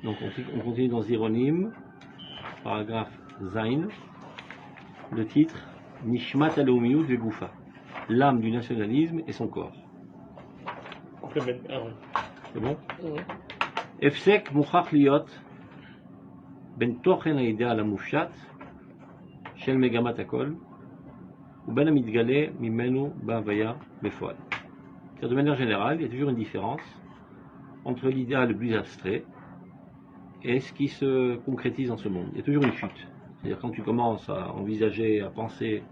Donc on continue dans Zéronim, paragraphe Zain, le titre Nishmat Aleumiyut Vegoufa, l'âme du nationalisme et son corps. C'est bon? Efsek Mouchach Liot Ben Tochen Haïdéal Amufshat Shel Megamat Akol ou Ben Amidgale Mimenu Bavaya Befoal. De manière générale, il y a toujours une différence entre l'idéal le plus abstrait et ce qui se concrétise dans ce monde. Il y a toujours une chute. C'est-à-dire quand tu commences à envisager, à penser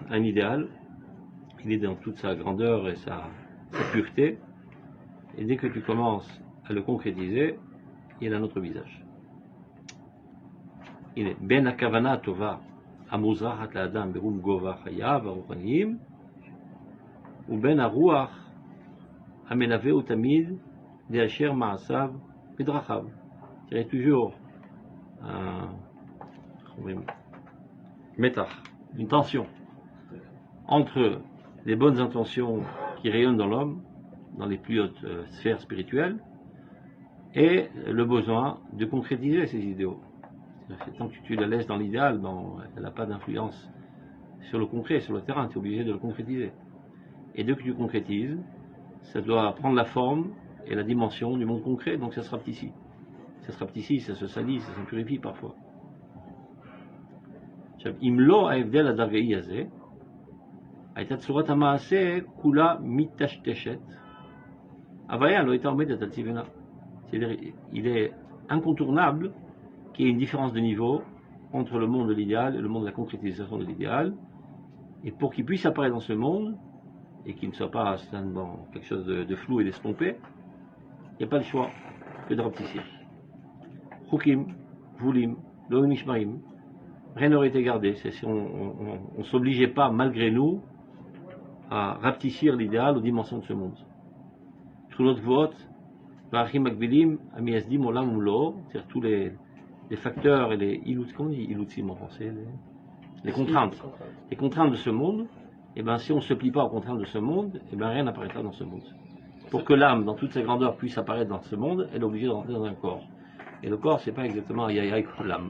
un idéal, il est dans toute sa grandeur et sa pureté, et dès que tu commences à le concrétiser, il a un autre visage. Il est Ben Akavana Tova Amuzrahat L'Adam Berum Gova Chayav Aruchanim ou Ben Aruach Amenave Utamid Deacher Maasav Pedrachav. Il y a toujours un métach, une tension entre les bonnes intentions qui rayonnent dans l'homme, dans les plus hautes sphères spirituelles, et le besoin de concrétiser ces idéaux. Tant que tu la laisses dans l'idéal, elle n'a pas d'influence sur le concret, sur le terrain, tu es obligé de le concrétiser. Et dès que tu concrétises, ça doit prendre la forme et la dimension du monde concret, donc ça sera petit. Ça sera petit, ça se salit, ça s'impurifie parfois. Imlo aevdel adargei hazeh, הייתה צורת המעשה כולה מתשתשת, הוויה לא הייתה עומדת על צבעונה. C'est-à-dire, il est incontournable qu'il y ait une différence de niveau entre le monde de l'idéal et le monde de la concrétisation de l'idéal, et pour qu'il puisse apparaître dans ce monde, et qu'il ne soit pas dans quelque chose de flou et d'estompé, il n'y a pas le choix que de rapetisser. Chukim, Vulim, Lo Nishmaim, rien n'aurait été gardé. C'est si on ne s'obligeait pas, malgré nous, à rapetissir l'idéal aux dimensions de ce monde. Trulot Vot, V'achim Makbilim, Amiyazdim Olam Umlo, c'est-à-dire tous les facteurs et les ilut, comment on dit ilutim en français, les contraintes. Les contraintes de ce monde, et ben si on ne se plie pas aux contraintes de ce monde, et ben rien n'apparaîtra dans ce monde. Pour que l'âme, dans toute sa grandeur, puisse apparaître dans ce monde, elle est obligée de rentrer dans un corps. Et le corps, c'est pas exactement aïe comme l'âme.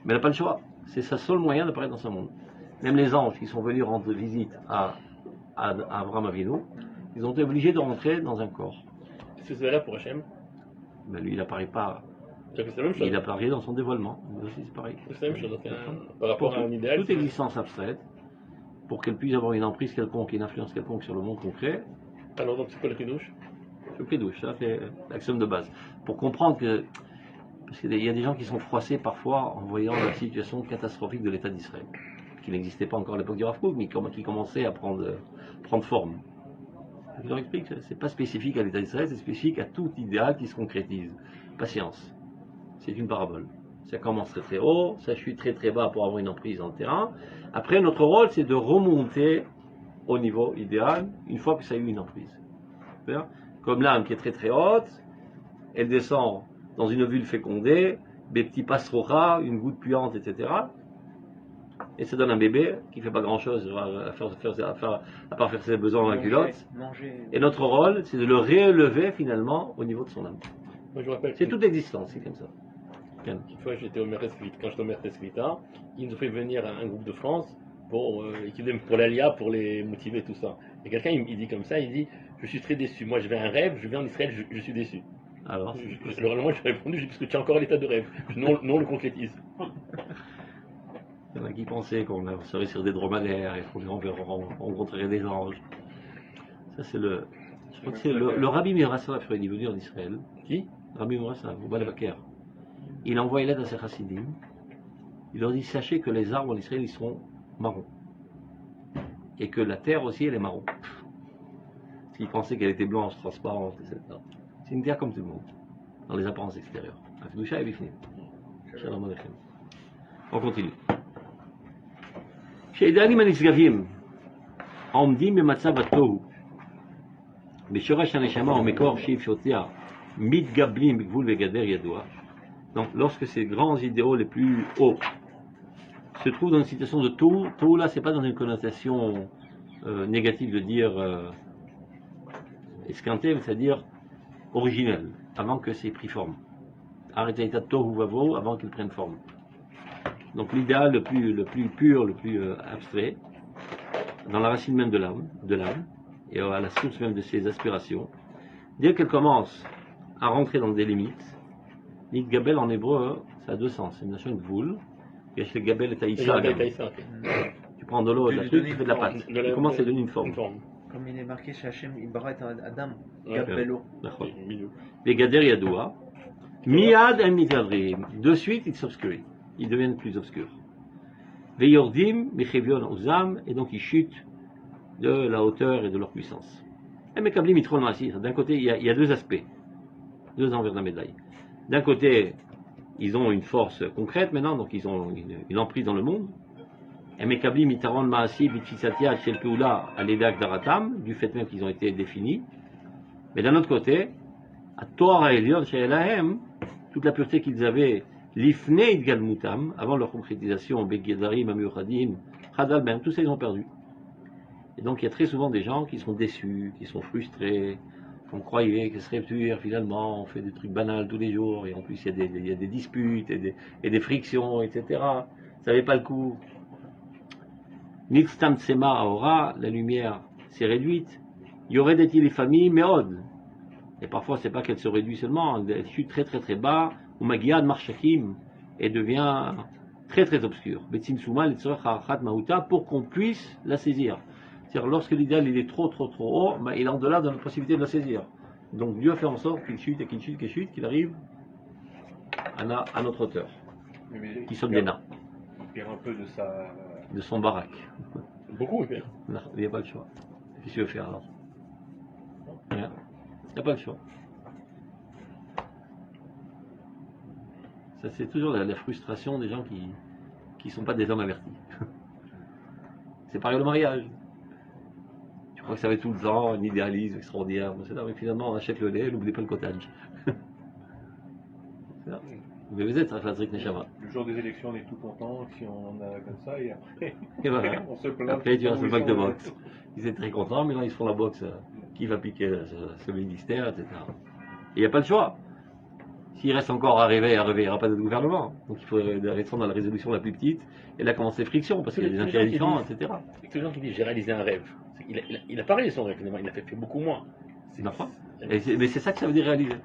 Mais elle n'a pas le choix. C'est sa seul moyen d'apparaître dans ce monde. Même les anges qui sont venus rendre visite à Abraham Avinu, ils ont été obligés de rentrer dans un corps. Est-ce que c'est là pour Hachem? Ben lui, il n'apparaît pas. C'est la même chose. Il apparaît dans son dévoilement. Lui aussi, c'est pareil. C'est la même chose. Par rapport à un idéal. Toute existence abstraite, pour qu'elle puisse avoir une emprise quelconque, une influence quelconque sur le monde concret. Alors donc c'est quoi le kidouche? Le kidouche, ça c'est l'axiome de base. Pour comprendre que, parce qu'il y a des gens qui sont froissés parfois en voyant la situation catastrophique de l'État d'Israël, qui n'existait pas encore à l'époque du Rav Kook, mais qui commençait à prendre forme. Je leur explique que ce n'est pas spécifique à l'État d'Israël, c'est spécifique à tout idéal qui se concrétise. Patience. C'est une parabole. Ça commence très très haut, ça chute très très bas pour avoir une emprise dans le terrain. Après, notre rôle, c'est de remonter au niveau idéal une fois que ça a eu une emprise. Comme l'âme qui est très très haute, elle descend dans une ovule fécondée, des petits passeroras, une goutte puante, etc. Et ça donne un bébé qui ne fait pas grand chose à part faire ses besoins dans la culotte. Et notre rôle, c'est de le réélever finalement au niveau de son âme. C'est toute l'existence, c'est comme ça. Une fois j'étais au Meresvit, quand j'étais au Meresvita, ils nous ont fait venir un groupe de France pour l'Alia, pour les motiver, tout ça. Et quelqu'un il dit comme ça, il dit je suis très déçu, moi je vais un rêve, je vais en Israël, je suis déçu. Alors moi j'ai répondu, parce que tu es encore à l'état de rêve, non on le concrétise. Il y en a qui pensaient qu'on serait sur des dromadaires et qu'on rencontrerait des anges. Ça c'est je crois que c'est le Rabbi Mirassaf, il est venu en Israël. Qui? Rabbi Mirassaf, au Balabaker. Il envoie une lettre à ses chassidim. Il leur dit sachez que les arbres en Israël ils seront marrons. Et que la terre aussi elle est marron. Parce qu'ils pensaient qu'elle était blanche, transparente, etc. C'est une terre comme tout le monde, dans les apparences extérieures. On continue. שהאידאלים הנשגבים העומדים במצב התוהו בשורש הנשמה ומקור שאיפותיה מתגבלים בגבול וגדר ידוע. Donc lorsque ces grands idéaux les plus hauts se trouvent dans une situation de tohu là c'est pas dans une connotation négative de dire esquinté, c'est-à-dire originel, avant que c'est pris forme. arrêter l'état de tohu vavo avant qu'il prenne forme. Donc l'idéal le plus pur, le plus abstrait, dans la racine même de l'âme, et à la source même de ses aspirations, dès qu'elle commence à rentrer dans des limites, l'idgabel en hébreu, ça a deux sens. C'est une notion de voule. Et chez le gabel et taïssa. Tu prends de l'eau, de la truc, tu fais de la pâte. Tu commences à donner une forme. Comme il est marqué chez Hachem, il barat Adam, Ouais, Gabelo. Les gader yadoua, miad en mitadrim. De suite, ils s'obscurent. Ils deviennent plus obscurs. Veyordim, mechevion ozam, et donc ils chutent de la hauteur et de leur puissance. Et mekablim mitron masir. D'un côté, il y a deux aspects, deux envers de la médaille. D'un côté, ils ont une force concrète maintenant, donc ils ont une emprise dans le monde. Et mekablim mitron masir, vitfisatia, shel peula, aledak daratam, du fait même qu'ils ont été définis. Mais d'un autre côté, à Torah Elion, chez Elahem, toute la pureté qu'ils avaient, l'ifnei galmutam, avant leur concrétisation, begedarim, amuradim, chadal ben, tout ça ils ont perdu. Et donc il y a très souvent des gens qui sont déçus, qui sont frustrés. On croyait que ce serait pur, finalement, on fait des trucs banals tous les jours, et en plus il y a des disputes et des frictions, etc. Ça n'avait pas le coup. Nixtam tsema aora, la lumière s'est réduite. Il y aurait des familles, mais od. Et parfois, c'est pas qu'elle se réduit seulement, elle chute très très très bas, ou magiad marshakim, et devient très très obscure. Betsin Soumal et Tzorach Mahuta, pour qu'on puisse la saisir. C'est-à-dire, lorsque l'idéal il est trop haut, ben, il est en delà de la possibilité de la saisir. Donc Dieu fait en sorte qu'il chute et qu'il chute, qu'il arrive à notre hauteur, qui sommes des nains. Il perd un peu de son baraque. Beaucoup, il perd. Il n'y a pas le choix. Qu'est-ce qu'il veut faire alors? Rien. Il n'y a pas le choix. Ça, c'est toujours la frustration des gens qui ne sont pas des hommes avertis. C'est pareil le mariage. Tu crois que ça va être tout le temps un idéalisme extraordinaire. C'est là, mais finalement, on achète le lait, n'oubliez pas le cottage. C'est là. Vous êtes Fadrik Neshama. Le jour des élections, on est tout content si on en a comme ça, et après, Et voilà. on se plaint. Après, tu vas sur le bac de boxe. Ils étaient très contents, mais là, ils se font la boxe. Qui va piquer ce ministère, etc. Et il n'y a pas le choix. S'il reste encore à rêver, il n'y aura pas de gouvernement. Donc il faut rester dans la résolution la plus petite, et là commencent les frictions, parce qu'il y a des intérêts différents, etc. C'est que les gens qui disent j'ai réalisé un rêve. Il a pas réalisé son rêve, finalement, il a fait beaucoup moins. Mais c'est ça que ça veut dire réaliser.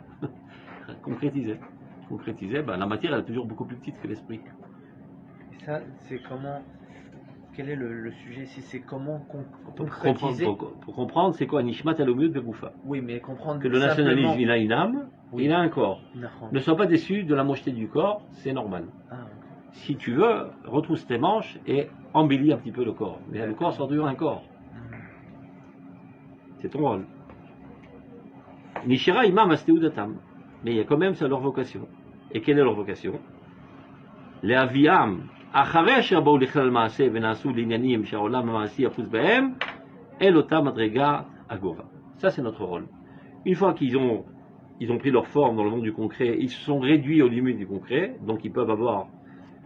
Concrétiser. Concrétiser, ben, la matière elle est toujours beaucoup plus petite que l'esprit. Et ça, c'est comment. Quel est le sujet ici? C'est comment Pour concrétiser. comprendre, c'est quoi Nishmat Alomut Begoufa? Oui, mais comprendre Que le nationalisme, simplement. il a une âme, Oui. il a un corps. D'accord. Ne sois pas déçu de la mocheté du corps, c'est normal. Ah, ok. Si tu veux, retrousse tes manches et embellis un petit peu le corps. Mais le corps sort toujours un corps. C'est ton rôle. Nishira imam asteudatam. Mais il y a quand même ça leur vocation. Et quelle est leur vocation? Les aviam, אחרי אשר באו לכלל המעשה ונעשו לעניינים שהעולם המעשי יחוץ בהם, אל אותה מדרגה הגובה. Ça c'est notre rôle. Une fois qu'ils ont pris leur forme dans le monde du concret, ils se sont réduits aux limites du concret, donc ils peuvent avoir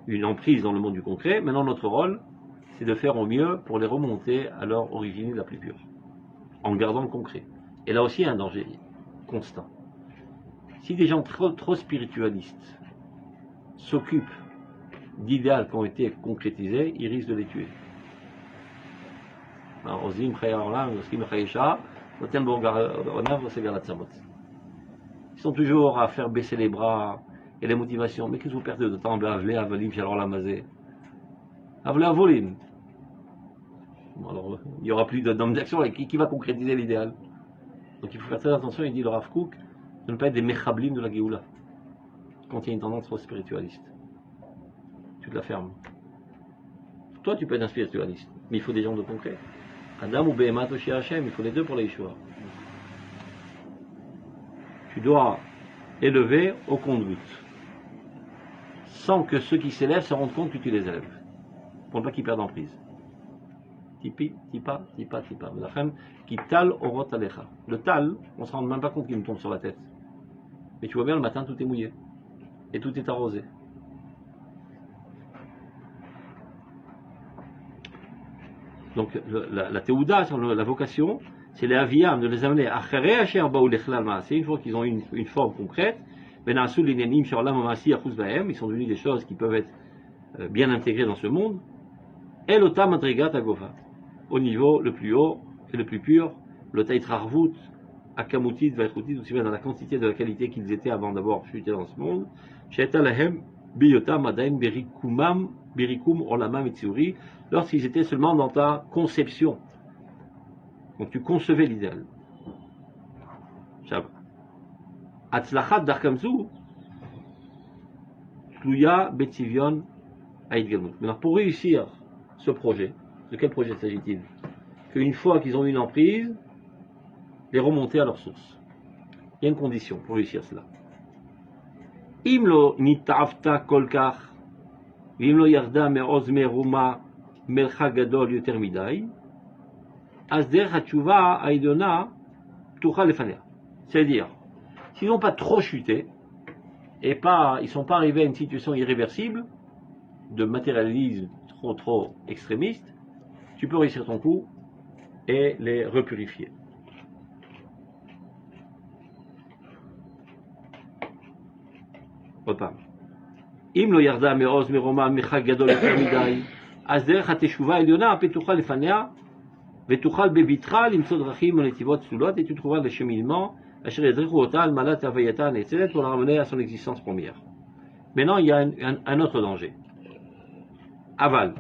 une emprise dans le monde du concret. Maintenant notre rôle, c'est de faire au mieux pour les remonter à leur origine la plus pure, en gardant le concret. Et là aussi il y a un danger constant. Si des gens trop spiritualistes s'occupent d'idéaux qui ont été concrétisés, ils risquent de les tuer. Ils sont toujours à faire baisser les bras et les motivations. Mais qu'est-ce que vous perdez de temps? Alors, il n'y aura plus d'hommes d'action, et qui va concrétiser l'idéal? Donc il faut faire très attention, il dit le Rav Kook, de ne pas être des mechablim de la Géoula, quand il y a une tendance trop spiritualiste. Tu te la fermes. Toi, tu peux être un spiritualiste, mais il faut des gens de concret. Adam ou Behemat ou Hashem, il faut les deux pour les Yeshua. Tu dois élever au compte-gouttes, sans que ceux qui s'élèvent se rendent compte que tu les élèves, pour ne pas qu'ils perdent en prise. Tipi, tipa, tipa, tipa. Qui tal orot alecha. Le tal, on ne se rend même pas compte qu'il nous tombe sur la tête. Mais tu vois bien, le matin, tout est mouillé. Et tout est arrosé. Donc la théouda, la vocation, c'est les aviyam, de les amener à une fois qu'ils ont une forme concrète, ils sont devenus des choses qui peuvent être bien intégrées dans ce monde. Elota madrigat agova, au niveau le plus haut et le plus pur, l'ota itrarvut, akamutit, vaichutit, aussi bien dans la quantité de la qualité qu'ils étaient avant d'avoir chuté dans ce monde. Sheeta lahem biyota madain berikum olamam etzuri, lorsqu'ils étaient seulement dans ta conception. Donc tu concevais l'idéal. Atzlachat darkamzu, tluya betzivion aïdgalmut. Maintenant, pour réussir ce projet, de quel projet s'agit-il? Qu'une fois qu'ils ont eu une emprise, les remonter à leur source. Il y a une condition pour réussir cela. Imlo nitavta kolkach, imlo yarda me'oz meruma melcha gadol yoter midai, asder hatshuva aidona ptucha lefanea. C'est-à-dire, s'ils n'ont pas trop chuté, et ils ne sont pas arrivés à une situation irréversible, de matérialisme trop extrémiste, tu peux réussir ton coup et les repurifier. Reparle. Im lo yarda me'oz meroma mechag gadol yoter midai, אז דרך התשובה העליונה פתוחה לפניה ותוכל בביטחה למצוא דרכים ונתיבות פסולות et tu trouveras le cheminement אשר ידריכו אותה על מעלת הווייתה הנאצלת pour la ramener à son existence première. Maintenant il y a un autre danger. אבל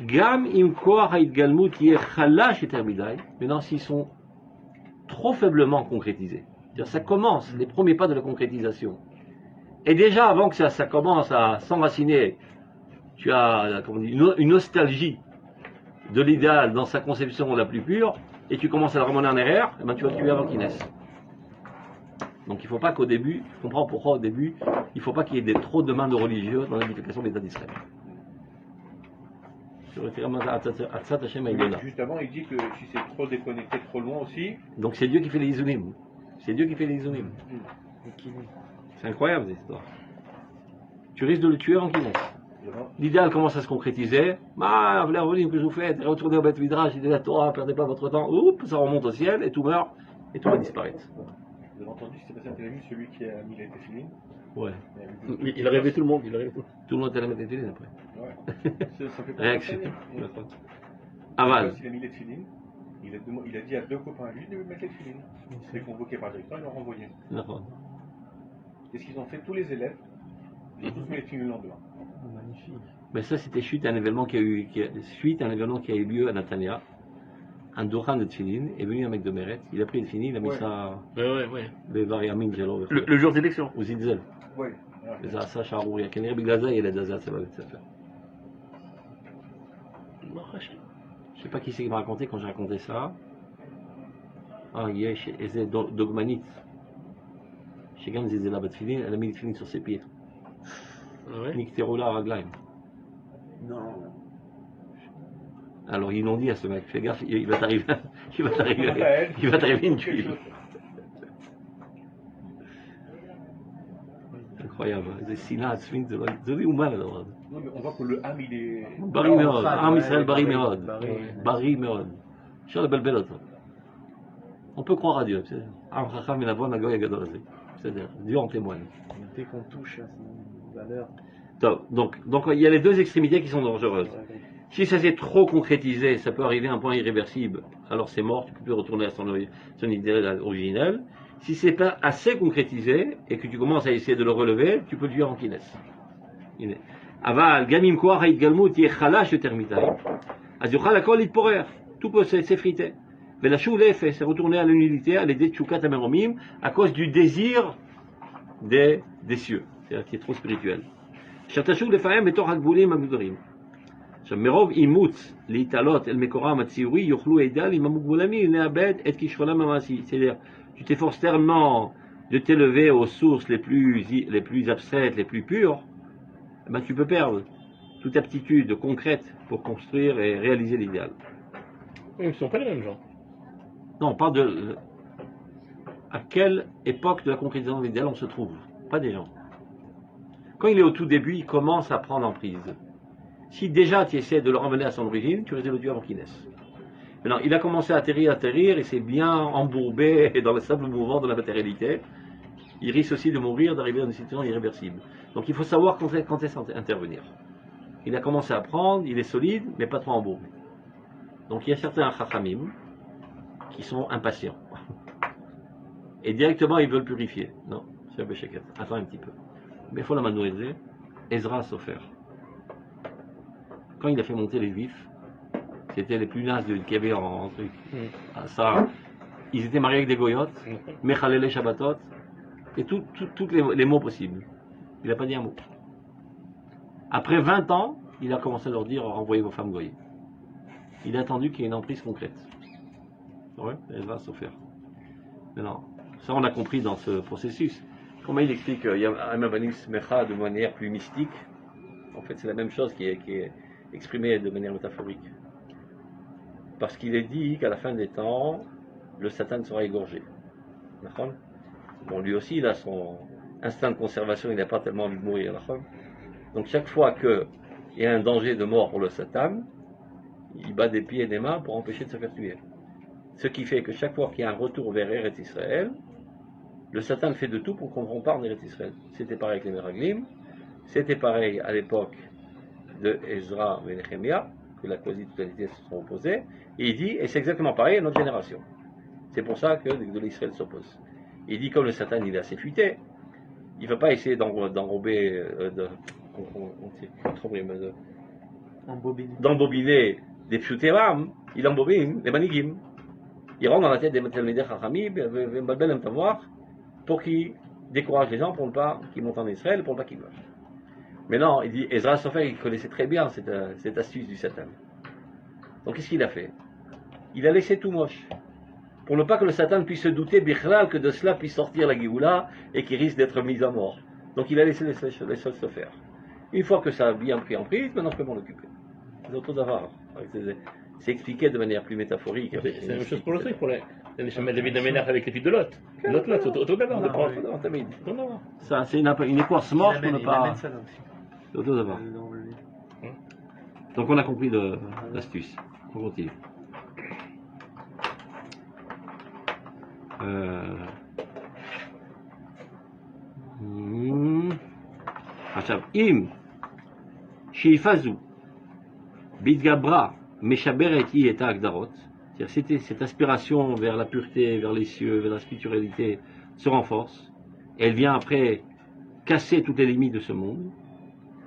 גם אם כוח ההתגלמות יהיה חלש יותר מדי, maintenant s'ils sont trop faiblement concrétisés, c'est-à-dire ça commence, les premiers pas de la concrétisation, et déjà avant que ça commence à s'enraciner, tu as une nostalgie de l'idéal dans sa conception la plus pure, et tu commences à le ramener en arrière, et ben tu vas tuer avant qu'il naisse. Donc il ne faut pas qu'au début, je comprends pourquoi au début, il ne faut pas qu'il y ait trop de demandes religieuses dans l'édification de l'État d'Israël. Juste avant, il dit que si c'est trop déconnecté, trop loin aussi. Donc c'est Dieu qui fait les izunim. C'est Dieu qui fait les izunim. C'est incroyable cette histoire. Tu risques de le tuer avant qu'il naisse. L'idéal commence à se concrétiser. Ah, voilà, que je vous fais, retournez au Beth Midrash, il dit la Torah, perdez pas votre temps. Oups, ça remonte au ciel et tout meurt et tout va disparaître. Vous avez entendu, c'est passé à Tel Aviv, celui qui a mis les téfilines. Ouais. Il a rêvé tout le monde. Tout le monde est à la mettre les téfilines après. Ouais. Ça fait pas Réaction. Aval. Il a mis les téfilines. Il a dit à deux copains à lui de mettre les téfilines. Il s'est convoqué par le directeur, ils l'ont renvoyé. Qu'est-ce qu'ils ont fait? Tous les élèves, ils ont tous mis les téfilines le lendemain. Magnifique. Mais ça, c'était suite à un événement qui a eu lieu à Natania. Un Doran de Tfilin est venu un mec de Meret, il a pris le Tfilin, il a mis ça. Ouais. Les variamines, Le jour d'élection. Aux Zilzel. Ouais. Ça, ça, Charouria. Kenner Biglaza, il a Daza, ça va être ça faire. Je sais pas qui c'est qui m'a raconté quand j'ai raconté ça. Ah, Yesh, et c'est Dogmanit. Chez Gam, ils étaient là, Tfilin, elle a mis le Tfilin sur ses pieds. Nikterola Raglaim. Non. Alors ils l'ont dit à ce mec, fais gaffe, il va t'arriver une tuile. Incroyable, c'est Sina, Swing, c'est humain là. Non, mais on voit que le Ham, il est. Bari Meod, Ham Israël Bari Meod. Bari Meod. Sur le bel autre. On peut croire à Dieu, c'est Am Chacham et la bonne Agoy Agadol. C'est-à-dire, Dieu en témoigne. Dès qu'on touche à son valeur. Donc il y a les deux extrémités qui sont dangereuses. Si ça s'est trop concrétisé, ça peut arriver à un point irréversible, alors c'est mort, tu peux plus retourner à son idéal originel. Si c'est pas assez concrétisé et que tu commences à essayer de le relever, tu peux le tuer avant qu'il naisse. Aval, gamim koach haitgalmut yeh chalash yoter midai, az yochal hakol litporer, tout peut s'effriter. Velashuv lefes, c'est retourner à l'unité, à l'aider tchoukat ameromim, à cause du désir des cieux, c'est-à-dire qui est trop spirituel. Shatashuv lefahem betor hagbulim amigdorim. מרוב אימוץ להתעלות אל מקורם הציורי יוכלו אידאלים המוגבלמים לאבד את כישרונם המעשי. C'est-à-dire, tu t'efforces tellement de t'élever aux sources les plus abstraites, les plus pures, ben tu peux perdre toute aptitude concrète pour construire et réaliser l'idéal. Ils ne sont pas les mêmes gens. Non, on parle de à quelle époque de la concrétisation de l'idéal on se trouve, pas des gens. Quand il est au tout début, il commence à prendre emprise. Si déjà tu essaies de le ramener à son origine, tu risques de le tuer avant qu'il naisse. Maintenant, il a commencé à atterrir, et s'est bien embourbé dans le simple mouvement de la matérialité. il risque aussi de mourir, d'arriver dans une situation irréversible. Donc il faut savoir quand est-ce intervenir. Il a commencé à prendre, il est solide, mais pas trop embourbé. Donc il y a certains chachamim qui sont impatients. Et directement ils veulent purifier. Non, c'est un béchéket. Attends un petit peu. Mais il faut la manouiser. Ezra Sofer. Quand il a fait monter les Juifs, c'était les plus nazes qu'il y avait en truc. Ça, ils étaient mariés avec des goyotes, Mechalele Shabbatot, et tous les mots possibles. Il n'a pas dit un mot. Après 20 ans, il a commencé à leur dire envoyez vos femmes goyées. Il a attendu qu'il y ait une emprise concrète. Ouais, elle va se faire. Mais non, ça on l'a compris dans ce processus. Comment il explique il y a un Amabanim Smecha de manière plus mystique. En fait, c'est la même chose qui est exprimée de manière métaphorique. Parce qu'il est dit qu'à la fin des temps, le Satan sera égorgé. D'accord ? Bon, lui aussi, il a son instinct de conservation, il n'a pas tellement envie de mourir. D'accord ? Donc, chaque fois qu'il y a un danger de mort pour le Satan, il bat des pieds et des mains pour empêcher de se faire tuer. Ce qui fait que chaque fois qu'il y a un retour vers Eretz Israël, le Satan fait de tout pour qu'on rentre en Eretz Israël. C'était pareil avec les Meraglim, c'était pareil à l'époque de Ezra et Nehemia, que la quasi-totalité se sont opposés, et il dit, et c'est exactement pareil à notre génération. C'est pour ça que l'Israël s'oppose. Il dit, comme le Satan il est assez futé, il ne va pas essayer d'embobiner des pshutéram, il embobine les manigim. Il rentre dans la tête des Talmidei Chachamim, pour qu'ils découragent les gens pour ne pas qu'ils montent en Israël, pour ne pas qu'ils meurent. Mais non, il dit, Ezra Sofer, il connaissait très bien cette astuce du Satan. Donc qu'est-ce qu'il a fait? Il a laissé tout moche. Pour ne pas que le Satan puisse se douter, Bichlal, que de cela puisse sortir la Géoula et qu'il risque d'être mis à mort. Donc il a laissé les choses se faire. Une fois que ça a bien pris en prise, maintenant je peux m'en occuper. C'est autre d'avoir. C'est expliqué de manière plus métaphorique. C'est la même chose pour le truc, pour les chemins de David Aménach avec les filles de Lot. Lot, c'est auto d'abord. Non. Ça, c'est une écorce morte pour ne pas. C'est auto d'abord. Donc on a compris l'astuce. On continue. עכשיו, אם שאיפה זו בהתגברה משברת היא את ההגדרות, c'est-à-dire cette aspiration vers la pureté, vers les cieux, vers la spiritualité se renforce, et elle vient après casser toutes les limites de ce monde,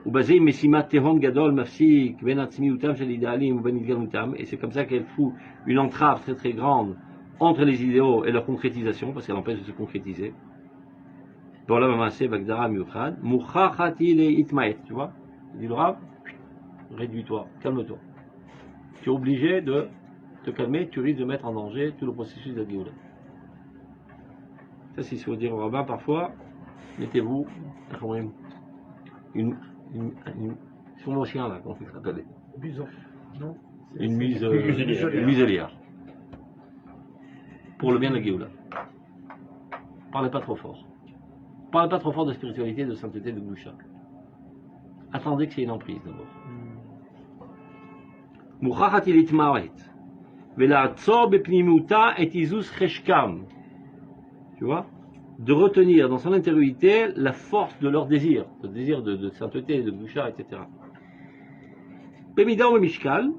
ובזה משימת תהום גדול מפסיק בין עצמיותם של אידיאלים ובין התגלמותם, et c'est comme ça qu'elle fout une entrave très très grande entre les idéaux et leur concrétisation, parce qu'elle empêche de se concrétiser. Dans la Mamassé, Bagdara, Miuchad, Mouchachati le Itmaet, tu vois, il dit le Rav, réduis-toi, calme-toi. Tu es obligé de te calmer, tu risques de mettre en danger tout le processus de la Géoula. Ça, c'est ce qu'il faut dire au rabbin parfois, mettez-vous, sur mon chien là, comment ça s'appelle? Buson, non? Une muselière. Pour le bien de la Géoula. Parlez pas trop fort. Parlez pas trop fort de spiritualité, de sainteté, de Gdusha. Attendez que c'est une emprise d'abord. Mouchachati litmaret. Vela'atzor bepnimuta et izus cheshkam. Tu vois? De retenir dans son intériorité la force de leur désir. Le désir de sainteté, de Gdusha, etc. Bemida ou mishkal.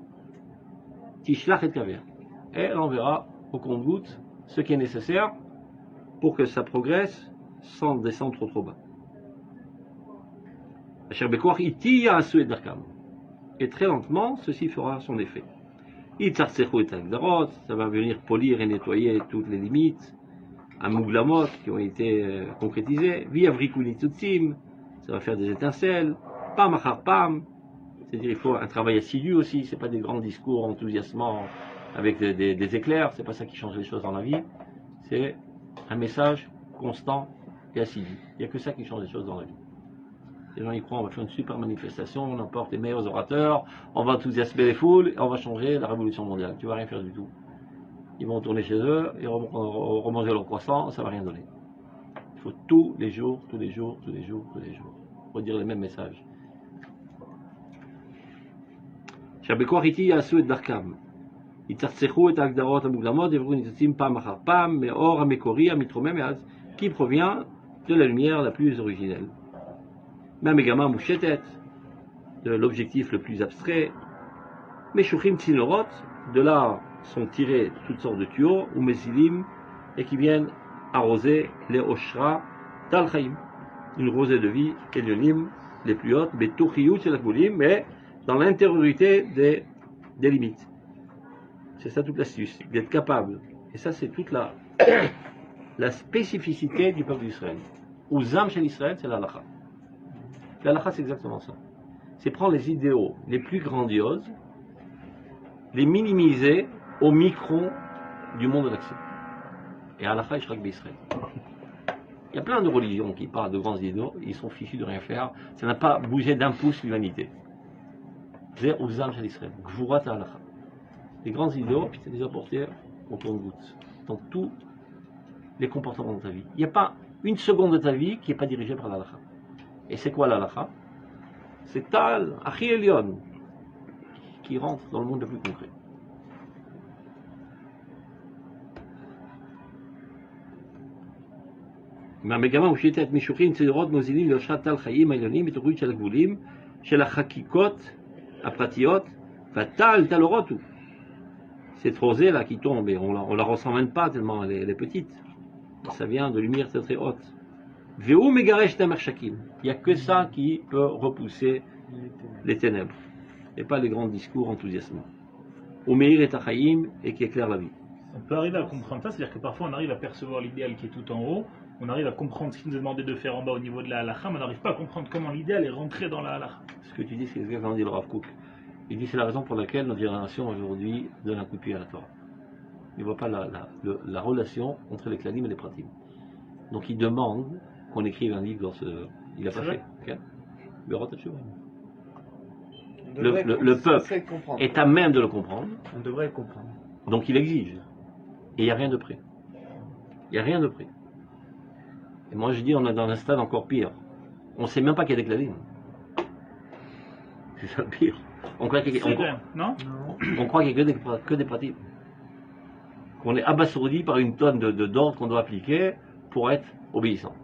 Tishlach et kaver. Et elle enverra au compte-gouttes ce qui est nécessaire pour que ça progresse sans descendre trop bas. Et très lentement, ceci fera son effet. Ça va venir polir et nettoyer toutes les limites, un mouglamot qui ont été concrétisées, ça va faire des étincelles, pam achar pam, c'est-à-dire il faut un travail assidu aussi, c'est pas des grands discours enthousiasmants avec des éclairs, c'est pas ça qui change les choses dans la vie, c'est un message constant et assidu. Il n'y a que ça qui change les choses dans la vie. Les gens y croient, on va faire une super manifestation, on emporte les meilleurs orateurs, on va enthousiasmer les foules, et on va changer la révolution mondiale. Tu vas rien faire du tout. Ils vont retourner chez eux, et remanger leur croissant, ça va rien donner. Il faut tous les jours, redire les mêmes messages. שהבכוח יעשו את דרכם. יצחצחו את ההגדרות המוקדמות, יעברו ניצוצים פעם אחר פעם, מאור המקורי המתרומם מאז, qui provient de la lumière la plus originelle. Même également Mouchetet, de l'objectif le plus abstrait. Meshuchim Tzinorot, de là sont tirés toutes sortes de tuyaux, ou Mesilim, et qui viennent arroser les Oshra Tal Chaim, une rosée de vie, Elionim, les plus hautes, Betouchiyut Shelakbulim, mais dans l'intériorité des limites. C'est ça toute l'astuce, d'être capable. Et ça, c'est toute la spécificité du peuple d'Israël. Aux âmes chez l'Israël, c'est l'halakha. L'halakha, c'est exactement ça. C'est prendre les idéaux les plus grandioses, les minimiser au micron du monde de l'action. Et halakha, il shrek d'Israël. Il y a plein de religions qui parlent de grands idéaux, ils sont fichus de rien faire. Ça n'a pas bougé d'un pouce l'humanité. C'est aux âmes chez l'Israël. Gvurat halakha. Les grands idéaux, puis c'est déjà porté au compte-gouttes dans tous les comportements de ta vie. Il n'y a pas une seconde de ta vie qui n'est pas dirigée par l'halakha. Et c'est quoi l'halakha? C'est Tal, Achi Elion, qui rentre dans le monde le plus concret. מהמגמה מושיטה את מישוחים צעירות מוזילים להושעת טל חיים העליונים בתוכנית של הגבולים של החקיקות הפרטיות והטל טל אורות הוא. Cette rosée là qui tombe, et on la ressent même pas tellement elle est petite. Ça vient de lumière très très haute. Ve'u megaresh tamershakim. Il n'y a que ça qui peut repousser les ténèbres. Et pas les grands discours enthousiasmants. Umeir et Achaim, et qui éclaire la vie. On peut arriver à comprendre ça, c'est-à-dire que parfois on arrive à percevoir l'idéal qui est tout en haut, on arrive à comprendre ce qu'il nous est demandé de faire en bas au niveau de la halakha, mais on n'arrive pas à comprendre comment l'idéal est rentré dans la halakha. Ce que tu dis, c'est exactement dit le Rav Kook. Il dit c'est la raison pour laquelle notre génération aujourd'hui donne un coup de pied à la Torah. Il ne voit pas la relation entre les klalim et les pratim. Donc il demande qu'on écrive un livre dans ce... Il n'a pas fait. Okay. Le peuple est à même de le comprendre. On devrait le comprendre. Donc il exige. Et il n'y a rien de prêt. Il n'y a rien de prêt. Et moi je dis on est dans un stade encore pire. On ne sait même pas qu'il y a des klalim. C'est ça le pire. On croit qu'il y a que des pratiques. Qu'on est abasourdi par une tonne d'ordres qu'on doit appliquer pour être obéissant.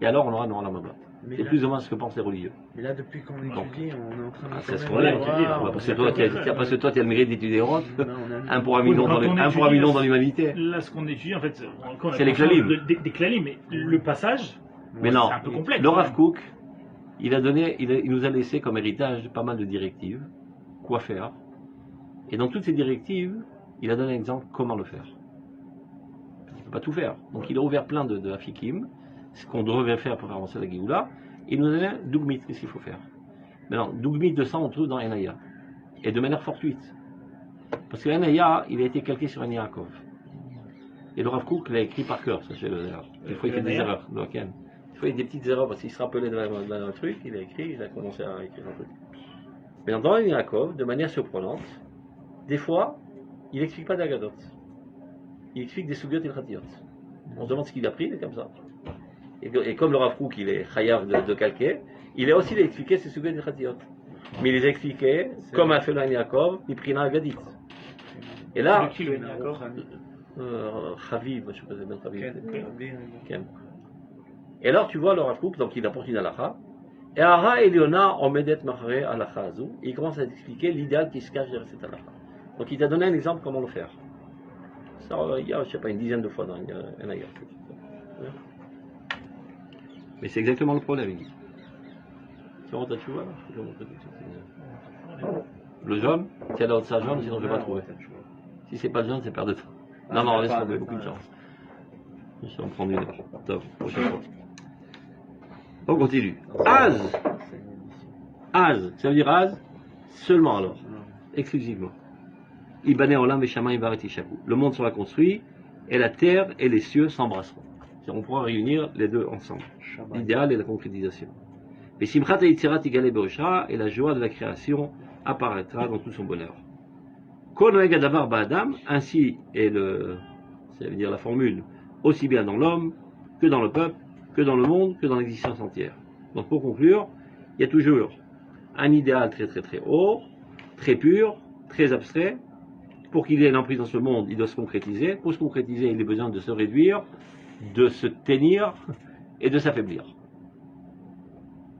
Et alors on aura la mamla. C'est plus ou moins ce que pensent les religieux. Mais là, depuis qu'on étudie, on est en train de... C'est ce qu'on est. Parce que toi, tu as le mérite d'étudier Roth. 1 pour 1 million dans l'humanité. Là, ce qu'on étudie, en fait, c'est les klalim. Des klalim, mais le passage, mais non, c'est un peu complexe. Le Rav Kook, il nous a laissé comme héritage pas mal de directives, quoi faire. Et dans toutes ces directives, il a donné un exemple comment le faire. Il ne peut pas tout faire. Donc il a ouvert plein de afikim, ce qu'on devrait faire pour faire avancer la Géoula. Il nous a donné Dougmit, qu'est-ce qu'il faut faire. Maintenant, Dougmit de ça, on trouve dans Enaya. Et de manière fortuite. Parce que Enaya, il a été calqué sur Yaakov. Et le Rav Kook l'a écrit par cœur, sachez-le d'ailleurs. Des fois il fait des erreurs. Des fois il y a des petites erreurs parce qu'il se rappelait d'un truc, il a écrit, il a commencé à écrire un truc. Mais dans Yaakov, de manière surprenante, des fois, il n'explique pas d'Agadot. Il explique des Sugyot et Khatiot. On se demande ce qu'il a pris, il est comme ça. Et comme le Rav Kook, il est chayav de calquer, il a aussi expliqué ces Sugyot et Khatiot. Mais il les a expliqués, comme a fait le Yaakov, il prit un Agadit. Et là, Chaviv, je ne sais pas si c'est Chaviv. Et alors tu vois le Rav Kook, donc il apporte une halakha. Et Ara Eliona Omedet Machare halakha Azou, il commence à expliquer l'idéal qui se cache derrière cette halakha. Donc il t'a donné un exemple comment le faire. Ça, il y a, je sais pas, une dizaine de fois dans un ailleurs. Mais c'est exactement le problème, il dit. Tu rentres à Tchouva, le jaune, c'est l'autre ça jaune, sinon je ne vais pas trouver. Si c'est pas le jaune, c'est perdre de temps. Non, laisse tomber, beaucoup de chance. Je vais en prendre une heure. Top, prochaine fois. On continue. Az, ça veut dire Az, seulement alors, exclusivement. Ibané Olam Veshama Ibaret Ishaku. Le monde sera construit et la terre et les cieux s'embrasseront. On pourra réunir les deux ensemble. L'idéal et la concrétisation. Et Simchat Eitzirat Igale Beoshra, et la joie de la création apparaîtra dans tout son bonheur. Kol Noeg Adavar Ba'adam, ainsi est ça veut dire la formule, aussi bien dans l'homme que dans le peuple, que dans le monde, que dans l'existence entière. Donc pour conclure, il y a toujours un idéal très très très haut, très pur, très abstrait. Pour qu'il ait l'emprise dans ce monde, il doit se concrétiser. Pour se concrétiser, il a besoin de se réduire, de se tenir et de s'affaiblir.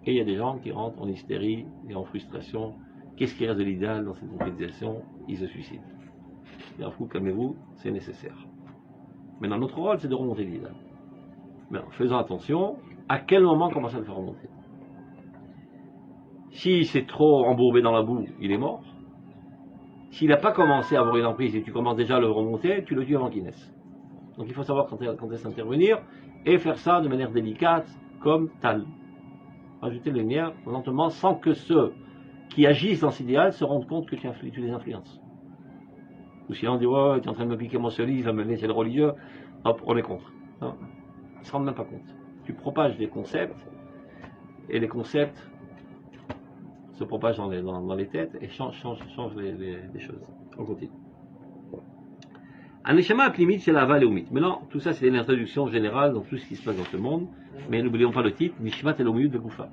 Et il y a des gens qui rentrent en hystérie et en frustration. Qu'est-ce qui reste de l'idéal dans cette concrétisation? Ils se suicident. Calmez-vous, c'est nécessaire. Maintenant, notre rôle, c'est de remonter l'idéal. Mais faisons attention, à quel moment commencer à le faire remonter? Si c'est trop embourbé dans la boue, il est mort. S'il n'a pas commencé à avoir une emprise et tu commences déjà à le remonter, tu le tues avant qu'il naisse. Donc il faut savoir quand est-ce intervenir et faire ça de manière délicate, comme tal. Ajouter les lumières lentement sans que ceux qui agissent dans cet idéal se rendent compte que tu les influences. Ou sinon on dit ouais, tu es en train de me piquer mon solis, il va me laisser le religieux, hop, on est contre. Non, ils ne se rendent même pas compte. Tu propages des concepts et les concepts se propagent dans les têtes et changent les choses. On continue. Aneshama Aplimit c'est la Valéumit. Maintenant, tout ça c'est l'introduction générale dans tout ce qui se passe dans ce monde, mais n'oublions pas le titre, Nishmat Elomiyut de Goufa.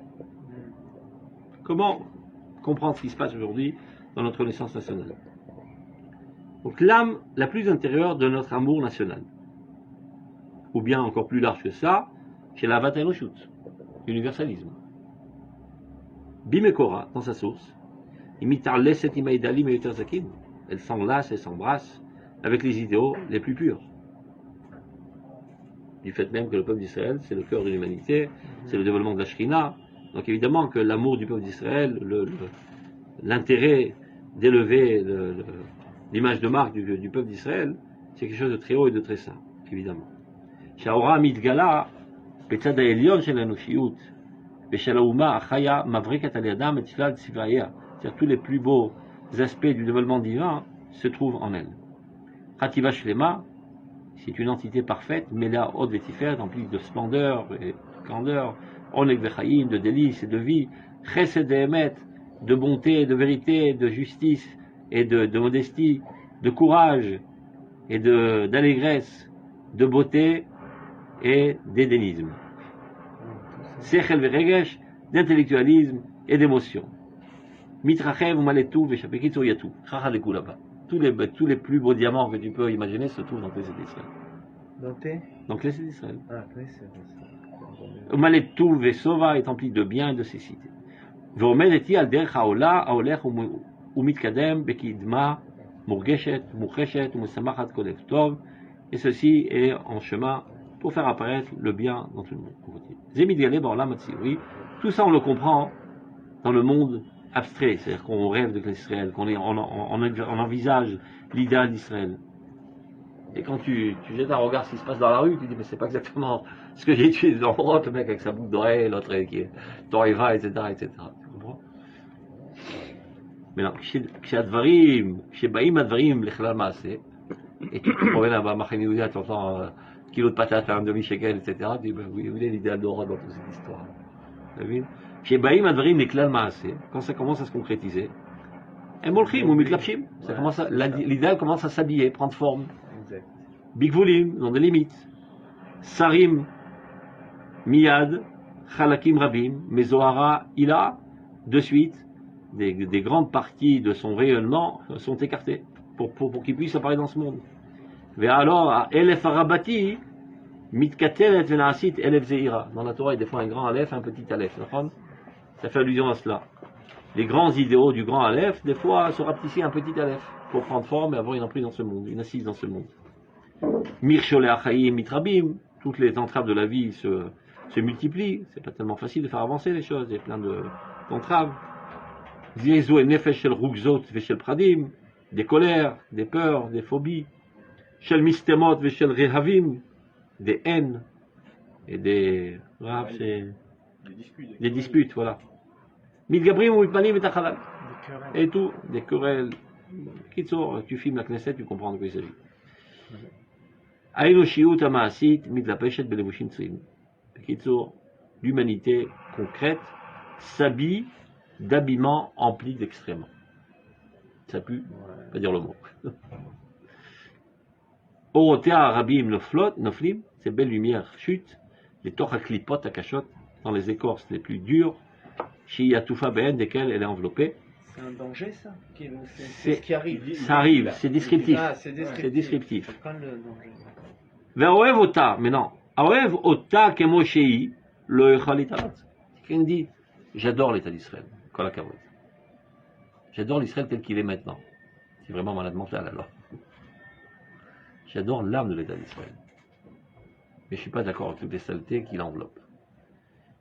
Comment comprendre ce qui se passe aujourd'hui dans notre connaissance nationale? Donc l'âme la plus intérieure de notre amour national. Ou bien encore plus large que ça, c'est la Vatanoshut, l'universalisme. Bimekora, dans sa source, elle s'enlace et s'embrasse avec les idéaux les plus purs. Du fait même que le peuple d'Israël, c'est le cœur de l'humanité, c'est le développement de la Shrina. Donc évidemment que l'amour du peuple d'Israël, l'intérêt d'élever l'image de marque du peuple d'Israël, c'est quelque chose de très haut et de très saint, évidemment. Shaora mitgala, betsad ha'elyon shel ha'enoshiyut, b'shel ha'uma achaya mavrikat al yadam et tiflat tzivaya. C'est-à-dire tous les plus beaux aspects du développement divin se trouvent en elle. Chativa shlema, c'est une entité parfaite, mela od vetiferet, remplie de splendeur et grandeur, oneg vechayim, de délices et de vie, chesed ve'emet, de bonté, de vérité, de justice et de modestie, de courage et d'allégresse, de beauté et d'édénisme. Sechel veregesh, d'intellectualisme et d'émotion. Mitrachev ou maletou veshapekitso yatou. Chachadékou là-bas. Tous les plus beaux diamants que tu peux imaginer se trouvent dans Knesset d'Israël. Dans Knesset d'Israël. Ah, Knesset d'Israël. Maletou vesova est empli de biens et de cécité. Ve'omedeti al derech ha'ola ha'olech umitkadem bekidma murgeshet mucheshet umesamachat kolev tov. Et ceci est en chemin pour faire apparaître le bien dans tout le monde. Zemidgale ba'olam hatzivri. Tout ça on le comprend dans le monde abstrait, c'est-à-dire qu'on rêve de l'Israël, on envisage l'idéal d'Israël. Et quand tu jettes un regard sur ce qui se passe dans la rue, tu dis mais c'est pas exactement ce que j'ai étudié dans l'autre, le mec avec sa boucle d'oreille, l'autre qui est Toreva, etc., etc. Tu comprends? Mais non, כשבאים הדברים לכלל מעשה, et tu te promènes à Mahane Yehuda, tu entends kilo de patates à un demi-shekel, etc., tu dis ben oui, où est l'idéal d'Ora dans toute cette histoire? T'as vu? Quand ça commence à se concrétiser, l'idéal commence à s'habiller, prendre forme. Bigvulim, dans des limites. Sarim, Miyad, Chalakim Rabim, Mezohara, Ila, de suite, des grandes parties de son rayonnement sont écartées pour qu'il puisse apparaître dans ce monde. Alors, Elef Arabati, Mitkatelet Venasit, Elef Zeira. Dans la Torah, il y a des fois un grand Aleph, un petit Aleph. Ça fait allusion à cela. Les grands idéaux du grand Aleph, des fois, se rapetissent un petit Aleph pour prendre forme et avoir une emprise dans ce monde, une assise dans ce monde. Mirshole Achaïm Mitrabim, toutes les entraves de la vie se multiplient. C'est pas tellement facile de faire avancer les choses, il y a plein d'entraves. Ziezo et Nefesh Shel Rugzot Veshel Pradim, des colères, des peurs, des phobies. Shel Mistemot Veshel Rehavim, des haines et des raves, des disputes, voilà. Midgabrim ou Mitmanim et Tachalal. Et tout, des querelles. Kitsour, tu filmes la Knesset, tu comprends de quoi il s'agit. Aïnoshiyut Amaasit, Midlapeshet Belevushim Tsim. Kitsour, l'humanité concrète s'habille d'habillements emplis d'excréments. Ça pue, pas dire le mot. Orotea Rabim Noflim, ces belles lumières chutent, les Tochaklipot Akashot, dans les écorces les plus dures, Shiyatufa Ben, desquelles elle est enveloppée. C'est un danger ça? C'est ce qui arrive. Ça arrive, c'est descriptif. Ah, c'est descriptif. Ve'oev ota, mais non. Oev ota kemoshei, lo yochal litalat. Quelqu'un dit, j'adore l'État d'Israël, kol hakavod. J'adore l'Israël tel qu'il est maintenant. C'est vraiment malade mental alors. J'adore l'âme de l'État d'Israël. Mais je ne suis pas d'accord avec toutes les saletés qui l'enveloppent.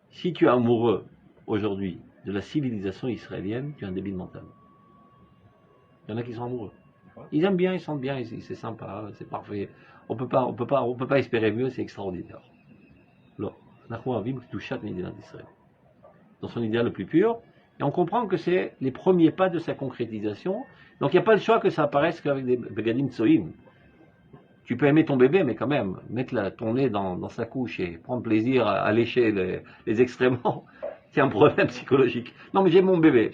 Si tu es amoureux aujourd'hui de la civilisation israélienne, tu es un débile mental. Il y en a qui sont amoureux. Ils aiment bien, ils sentent bien, c'est sympa, c'est parfait. On peut pas espérer mieux, c'est extraordinaire. Alors, dans son idéal le plus pur, et on comprend que c'est les premiers pas de sa concrétisation. Donc il n'y a pas le choix que ça apparaisse qu'avec des begadim tsoïm. Tu peux aimer ton bébé, mais quand même, mettre ton nez dans sa couche et prendre plaisir à lécher les excréments, c'est un problème psychologique. Non, mais j'ai mon bébé.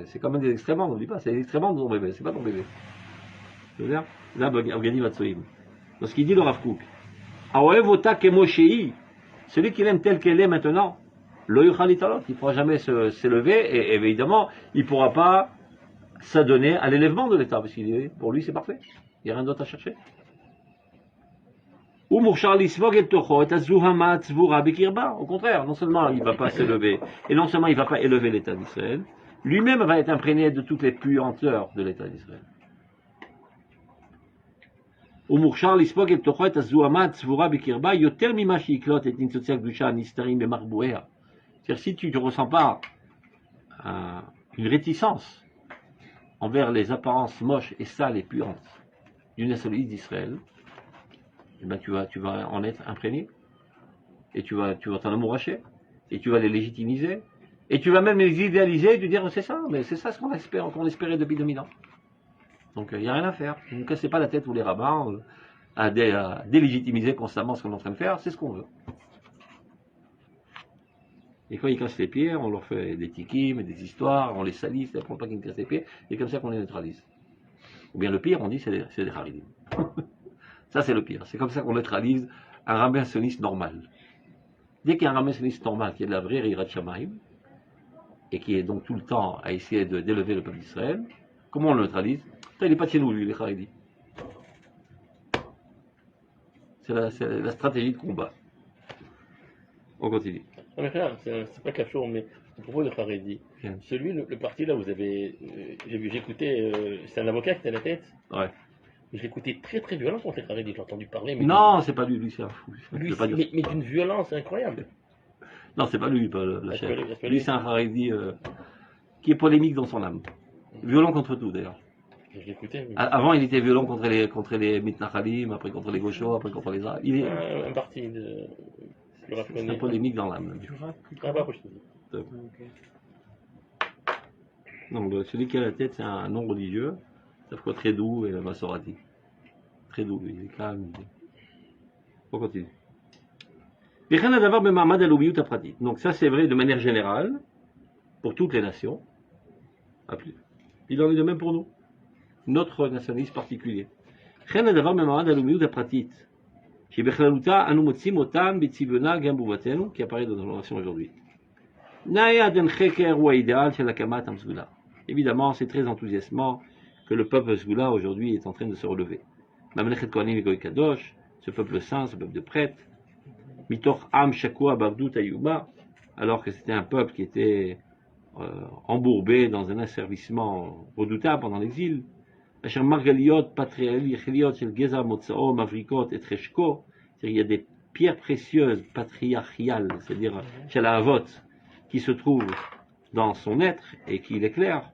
C'est quand même des excréments, n'oublie pas, c'est les excréments de ton bébé, c'est pas ton bébé. Je veux dire, là, begadim atsoïm. Donc ce qu'il dit le Rav Kook, Aoevota kemoshei, celui qui l'aime tel qu'elle est maintenant, lo yuchal litalot, il ne pourra jamais s'élever, et évidemment, il ne pourra pas s'adonner à l'élèvement de l'État, parce que pour lui c'est parfait, il n'y a rien d'autre à chercher. Ou murchar lisvog et tocho et azuhama tzvura bekirba, au contraire, non seulement il ne va pas s'élever, et non seulement il ne va pas élever l'État d'Israël, lui-même va être imprégné de toutes les puanteurs de l'État d'Israël. ומוכשר לספוג את תוכו את הזוהמה הצבורה בקרבה יותר ממה שיקלוט את ניצוצי הקדושה הנסתרים במחבואיה. C'est-à-dire, si tu ne ressens pas une réticence envers les apparences moches et sales et puantes du nationalisme d'Israël, eh ben tu vas en être imprégné, et tu vas t'en amouracher, et tu vas les légitimiser, et tu vas même les idéaliser et te dire c'est ça, mais c'est ça ce qu'on espérait depuis 2000 ans. Donc il n'y a rien à faire. Ne cassez pas la tête, vous les rabbins, à délégitimiser constamment ce qu'on est en train de faire, c'est ce qu'on veut. Et quand ils cassent les pieds, on leur fait des tikim, des histoires, on les salit, c'est pour pas qu'ils ne cassent les pieds, et comme ça qu'on les neutralise. Ou bien le pire, on dit c'est des haridim. Ça c'est le pire, c'est comme ça qu'on neutralise un rabbin sioniste normal. Dès qu'il y a un rabbin sioniste normal qui est de la vraie Hirat Shamaim, et qui est donc tout le temps à essayer d'élever le peuple d'Israël, comment on le neutralise? Il n'est pas de chez nous, lui, les Haridis. C'est la stratégie de combat. On continue. Non, mais frère, c'est pas cachot, mais à propos de Haredi, celui, le parti là, vous avez. J'ai écouté, c'est un avocat qui était à la tête. Ouais. J'ai écouté très très violent contre les Haredi, j'ai entendu parler. Mais non, c'est pas lui, c'est un fou. Lui, mais d'une violence incroyable. Non, c'est pas lui, le chef. Lui, c'est un Haredi qui est polémique dans son âme. Violent contre tout, d'ailleurs. Je l'écoutais. Avant, il était violent contre les mitnachalim, après contre les gauchos, après contre les arabes. Il est un parti de. C'est un polémique dans l'âme. Ah, bah, je te dis. Donc, celui qui a la tête, c'est un non-religieux. Ça fait très doux et Masorati. Très doux, il est calme. On continue. Donc, ça, c'est vrai de manière générale, pour toutes les nations. Il en est de même pour nous. Notre nationalisme particulier. Qui est apparaît dans nos nations aujourd'hui. Évidemment, c'est très enthousiasmant que le peuple Sgoula aujourd'hui est en train de se relever. Ce peuple saint, ce peuple de prêtres, alors que c'était un peuple qui était embourbé dans un asservissement redoutable pendant l'exil. Il y a des pierres précieuses patriarchiales, c'est-à-dire chez la Havot, qui se trouvent dans son être et qui l'éclairent.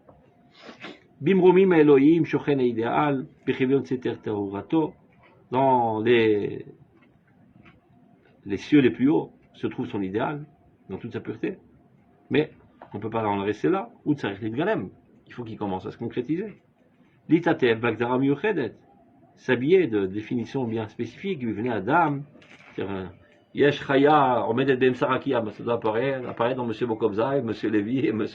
Dans les cieux les plus hauts se trouve son idéal, dans toute sa pureté. Mais on ne peut pas en rester là. Il faut qu'il commence à se concrétiser. L'itatev bagdara miyuchedet, s'habiller de définition bien spécifique, lui venait Adam, yesh chaya omedet bem sarakia, ça doit apparaître dans M. Bokobzai, M. Lévy et M.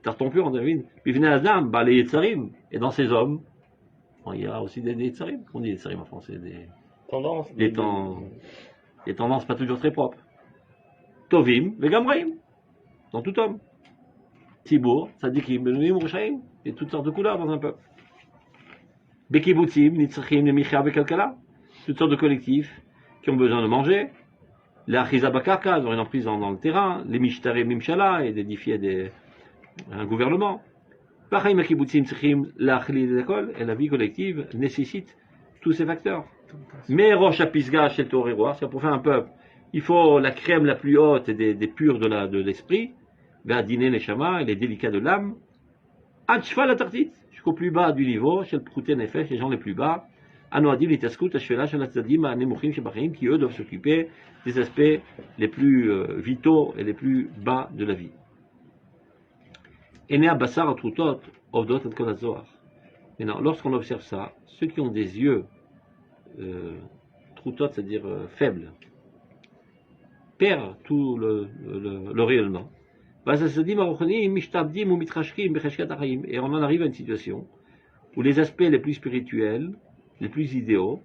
Tartonpur, on devine. Puis venait Adam, les Yetzarim, et dans ces hommes, il y a aussi des Yetzarim, on dit Yetzarim en français, des tendances pas toujours très propres. Tovim, vegamraim, dans tout homme. Tibour, Tzadikim, Benunim, Rushaim, et toutes sortes de couleurs dans un peuple. Bekibutzim, Nitzachim, Nemicha, Bekalkala, toutes sortes de collectifs qui ont besoin de manger. La Chiza Bakarka, ils ont une emprise dans le terrain, les Mishtare Mimshala, et d'édifier un gouvernement. Pareil, ma kibbutzim tzrichim la'achli l'école, et la vie collective nécessite tous ces facteurs. Mais Rosh Hapisga chez le Torah, c'est pour faire un peuple. Il faut la crème la plus haute des purs de l'esprit, dîner les chamas et les délicats de l'âme. Adshfa la tartite, jusqu'au plus bas du niveau, chez le Prouté Nefesh, les gens les plus bas. Anoadim, l'itaskut, ashfela, shel atzadim, anemuchim, shebachim, qui eux doivent s'occuper des aspects les plus vitaux et les plus bas de la vie. Enea basar trutot, ovdot et kol hazohar. Maintenant, lorsqu'on observe ça, ceux qui ont des yeux trutot, c'est-à-dire faibles, perdent tout le rayonnement. Et on en arrive à une situation où les aspects les plus spirituels, les plus idéaux,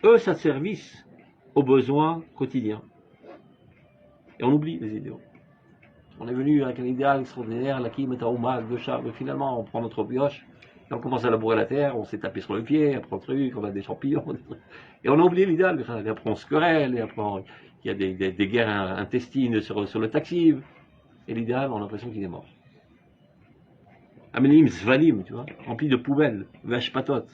eux s'asservissent aux besoins quotidiens. Et on oublie les idéaux. On est venu avec un idéal extraordinaire, la kim et taouma, deux chars, mais finalement on prend notre pioche, et on commence à labourer la terre, on s'est tapé sur le pied, après un truc, on a des champignons, et on a oublié l'idéal, et après on se querelle, et après il y a des guerres intestines sur le taxi, et l'idéal, on a l'impression qu'il est mort. Amenim zvalim, tu vois, rempli de poubelles, vache patot.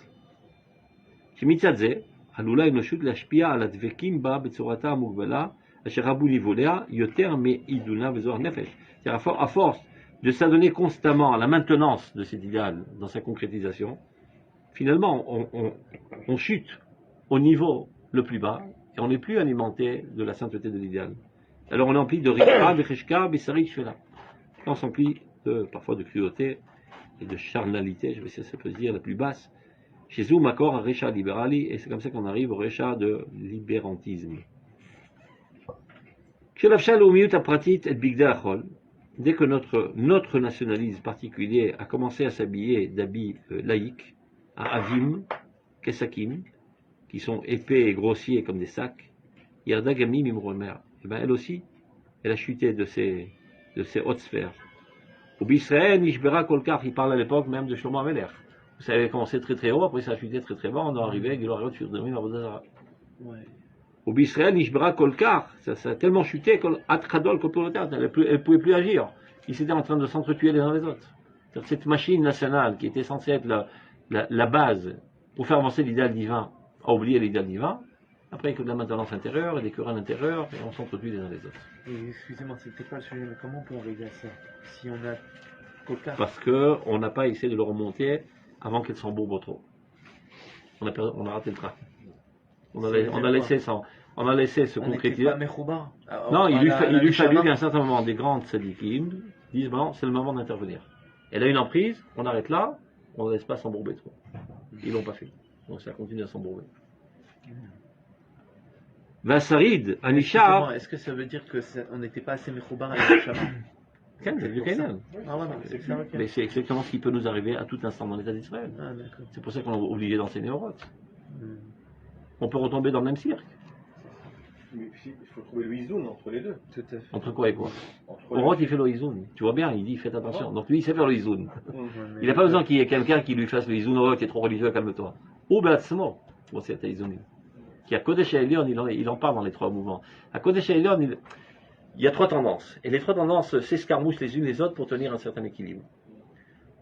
Shemitzadze, halula enoshut lashpia ala dvekim ba betsorata amugvala, asher rabu nivolea, yoter me iduna vezor nefesh. C'est-à-dire, à force de s'adonner constamment à la maintenance de cet idéal dans sa concrétisation, finalement, on chute au niveau le plus bas, et on n'est plus alimenté de la sainteté de l'idéal. Alors on est empli de rikra, becheshka, besari, shvela. On s'emplit parfois de cruauté et de charnalité, je vais essayer ça peut se dire, la plus basse. Chez Zoom, accord, un recha libérali, et c'est comme ça qu'on arrive au recha de libérantisme. Dès que notre nationalisme particulier a commencé à s'habiller d'habits laïques, à avim, kesakim, qui sont épais et grossiers comme des sacs, Yarda Gami Mimromer, et bien elle aussi, elle a chuté de ses hautes sphères. Au Bisraël, Nishbera Kolkar, il parle à l'époque même de Shlomo Amelech. Ça avait commencé très très haut, après ça a chuté très très bas, on est arrivé avec Gilor sur Domine Avodazara. Au Bisraël, Nishbera Kolkar, ça a tellement chuté qu'Atkadol Kopolotat, elle ne pouvait plus agir. Ils étaient en train de s'entretuer les uns les autres. Cette machine nationale qui était censée être la base pour faire avancer l'idéal divin, a oublié l'idéal divin. Après, il y a que de la maintenance intérieure et des querelles intérieures, et on s'entretue les uns les autres. Excusez-moi, c'était pas le sujet, mais comment on peut arriver à ça si on a Coca? Parce qu'on n'a pas essayé de le remonter avant qu'elle s'embourbe trop. On a raté le train. On a laissé se concrétiser. Non, il lui fallut qu'à un certain moment, des grandes sadikim disent bon, c'est le moment d'intervenir. Elle a une emprise, on arrête là, on ne laisse pas s'embourber trop. Ils l'ont pas fait. Donc ça continue à s'embourber. Vasarid, Anishar. Est-ce que ça veut dire qu'on n'était pas assez mechoubar avec le Shabbat? Mais c'est exactement ce qui peut nous arriver à tout instant dans l'État d'Israël. C'est pour ça qu'on est obligé d'enseigner au Roth. On peut retomber dans le même cirque. Mais il faut trouver le izoun entre les deux. Tout à fait. Entre quoi et quoi? Au Roth, il fait le izoun. Tu vois bien, il dit faites attention. Donc lui, il sait faire le izoun. Il n'a pas besoin qu'il y ait quelqu'un qui lui fasse le izoun. Oh, tu es trop religieux, calme-toi. Ou Batsmo, c'est à izoun. Qui à Kodesh Elion, il en parle dans les trois mouvements. À Kodesh Elion, il y a trois tendances. Et les trois tendances s'escarmouchent les unes les autres pour tenir un certain équilibre.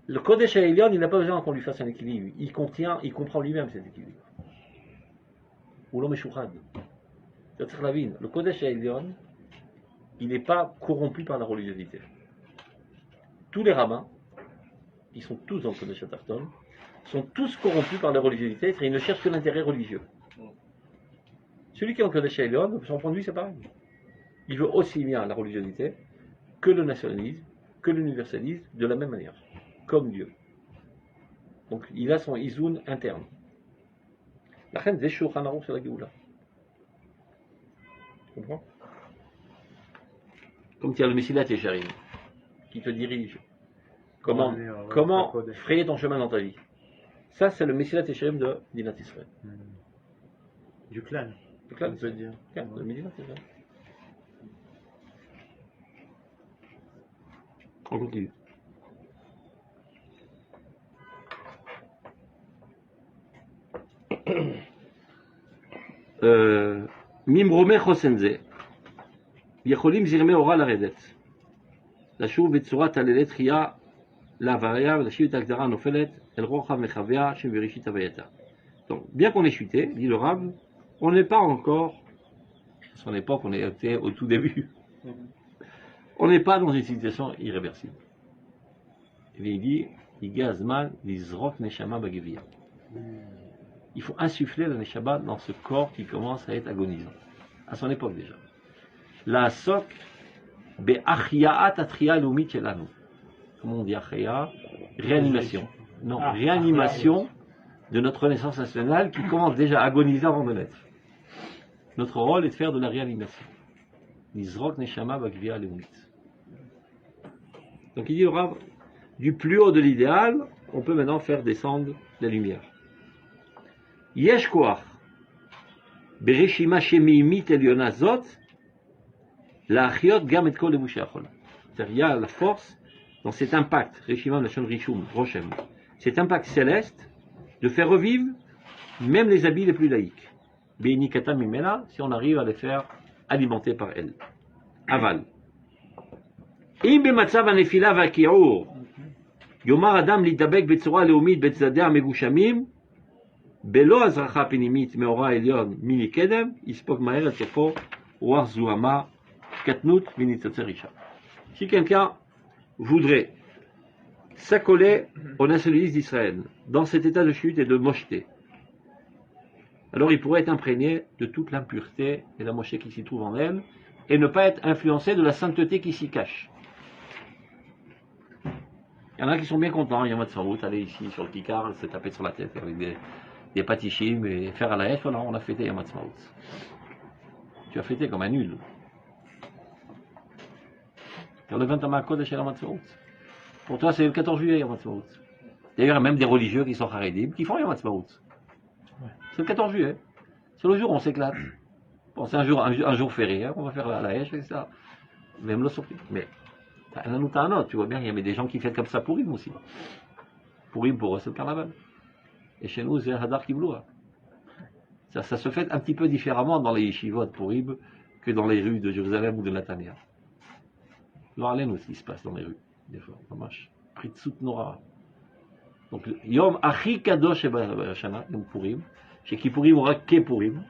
Le Kodesh Elion, il n'a pas besoin qu'on lui fasse un équilibre. Il comprend lui-même cet équilibre. Ou l'homme Meshouchad. Le Kodesh Elion, il n'est pas corrompu par la religiosité. Tous les rabbins, ils sont tous dans le Kodesh Atarton, sont tous corrompus par la religiosité, c'est-à-dire ils ne cherchent que l'intérêt religieux. Celui qui est en Kodesh Elion, son point de vue, c'est pareil. Il veut aussi bien la religiosité que le nationalisme, que l'universalisme, de la même manière, comme Dieu. Donc il a son izoun interne. La reine des Shulchan Aruch, c'est la Géoula. Tu comprends? Comme tu as le Messilat Yesharim, qui te dirige. Comment frayer ton chemin dans ta vie. Ça, c'est le Messilat Yesharim de Dinat Israël. Du clan. Du clan, on peut dire. Le Messilat Yesharim. On continue. Mimrome Chosenze. יכולים זרמי אורה לרדת. לשוב בצורת הלילי תחייה להוויה ולהשיב את ההגדרה הנופלת אל רוחב מחוויה שבראשית הווייתה. Donc, bien qu'on ait chuté, dit le Rav, on n'est pas encore, à son époque, on était au tout début, on n'est pas dans une situation irréversible. Et il dit, il faut insuffler la neshama dans ce corps qui commence à être agonisant, à son époque déjà. La sok be'achyaat atria lumit shelanu. Comment on dit achya? Réanimation. Non, réanimation de notre renaissance nationale qui commence déjà à agoniser avant de naître. Notre rôle est de faire de la réanimation. Nizrok neshama bagvia leumit. Donc il dit au Rav, du plus haut de l'idéal, on peut maintenant faire descendre la lumière. Yesh koach bereshima shemiimit elyona zot la'achiot gam et kol levushei achol. C'est-à-dire il y a la force dans cet impact, reshima lashon rishum, roshem, cet impact céleste de faire revivre même les habits les plus laïques. Be'inikata mimena, si on arrive à les faire alimenter par elle. Aval. Im b'matzav hanefila v'haki'ur יאמר אדם להתדבק בצורה לאומית בצדדיה המגושמים בלא הזרחה פנימית מאורה העליון מיני קדם, יספוג מהר את כפו רוח זוהמה קטנות מניצוצי רישה. Si quelqu'un voudrait s'accoler au nationalisme d'Israël dans cet état de chute et de mocheté, alors il pourrait être imprégné de toute l'impureté et la mocheté qui s'y trouve en elle et ne pas être influencé de la sainteté qui s'y cache. Il y en a qui sont bien contents, il y en a de sa route, aller ici sur le Kikar, se taper sur la tête avec des patichim et faire à la hache, voilà, on a fêté Yom Ha'atzmaut. Tu as fêté comme un nul. Car le 20 Kodesh Yom Ha'atzmaut. Pour toi, c'est le 14 juillet Yom Ha'atzmaut. D'ailleurs, il y a même des religieux qui sont charedim, qui font Yom Ha'atzmaut. C'est le 14 juillet. C'est le jour où on s'éclate. Bon, c'est un jour férié, hein, on va faire la hache et ça. Même le surpris. Mais tu vois bien, il y avait des gens qui fêtent comme ça Pourim aussi. Pourim pour eux, c'est le carnaval. Et chez nous, c'est Hadar Kibloua. Ça se fait un petit peu différemment dans les yeshivot Pourim que dans les rues de Jérusalem ou de Netanya. L'Orléans aussi, ce qui se passe dans les rues, des fois. Pritsut Nora. Donc, Yom Achi Kadosh Shana, Yom Pourim, chez qui Pourim aura Ke Pourim,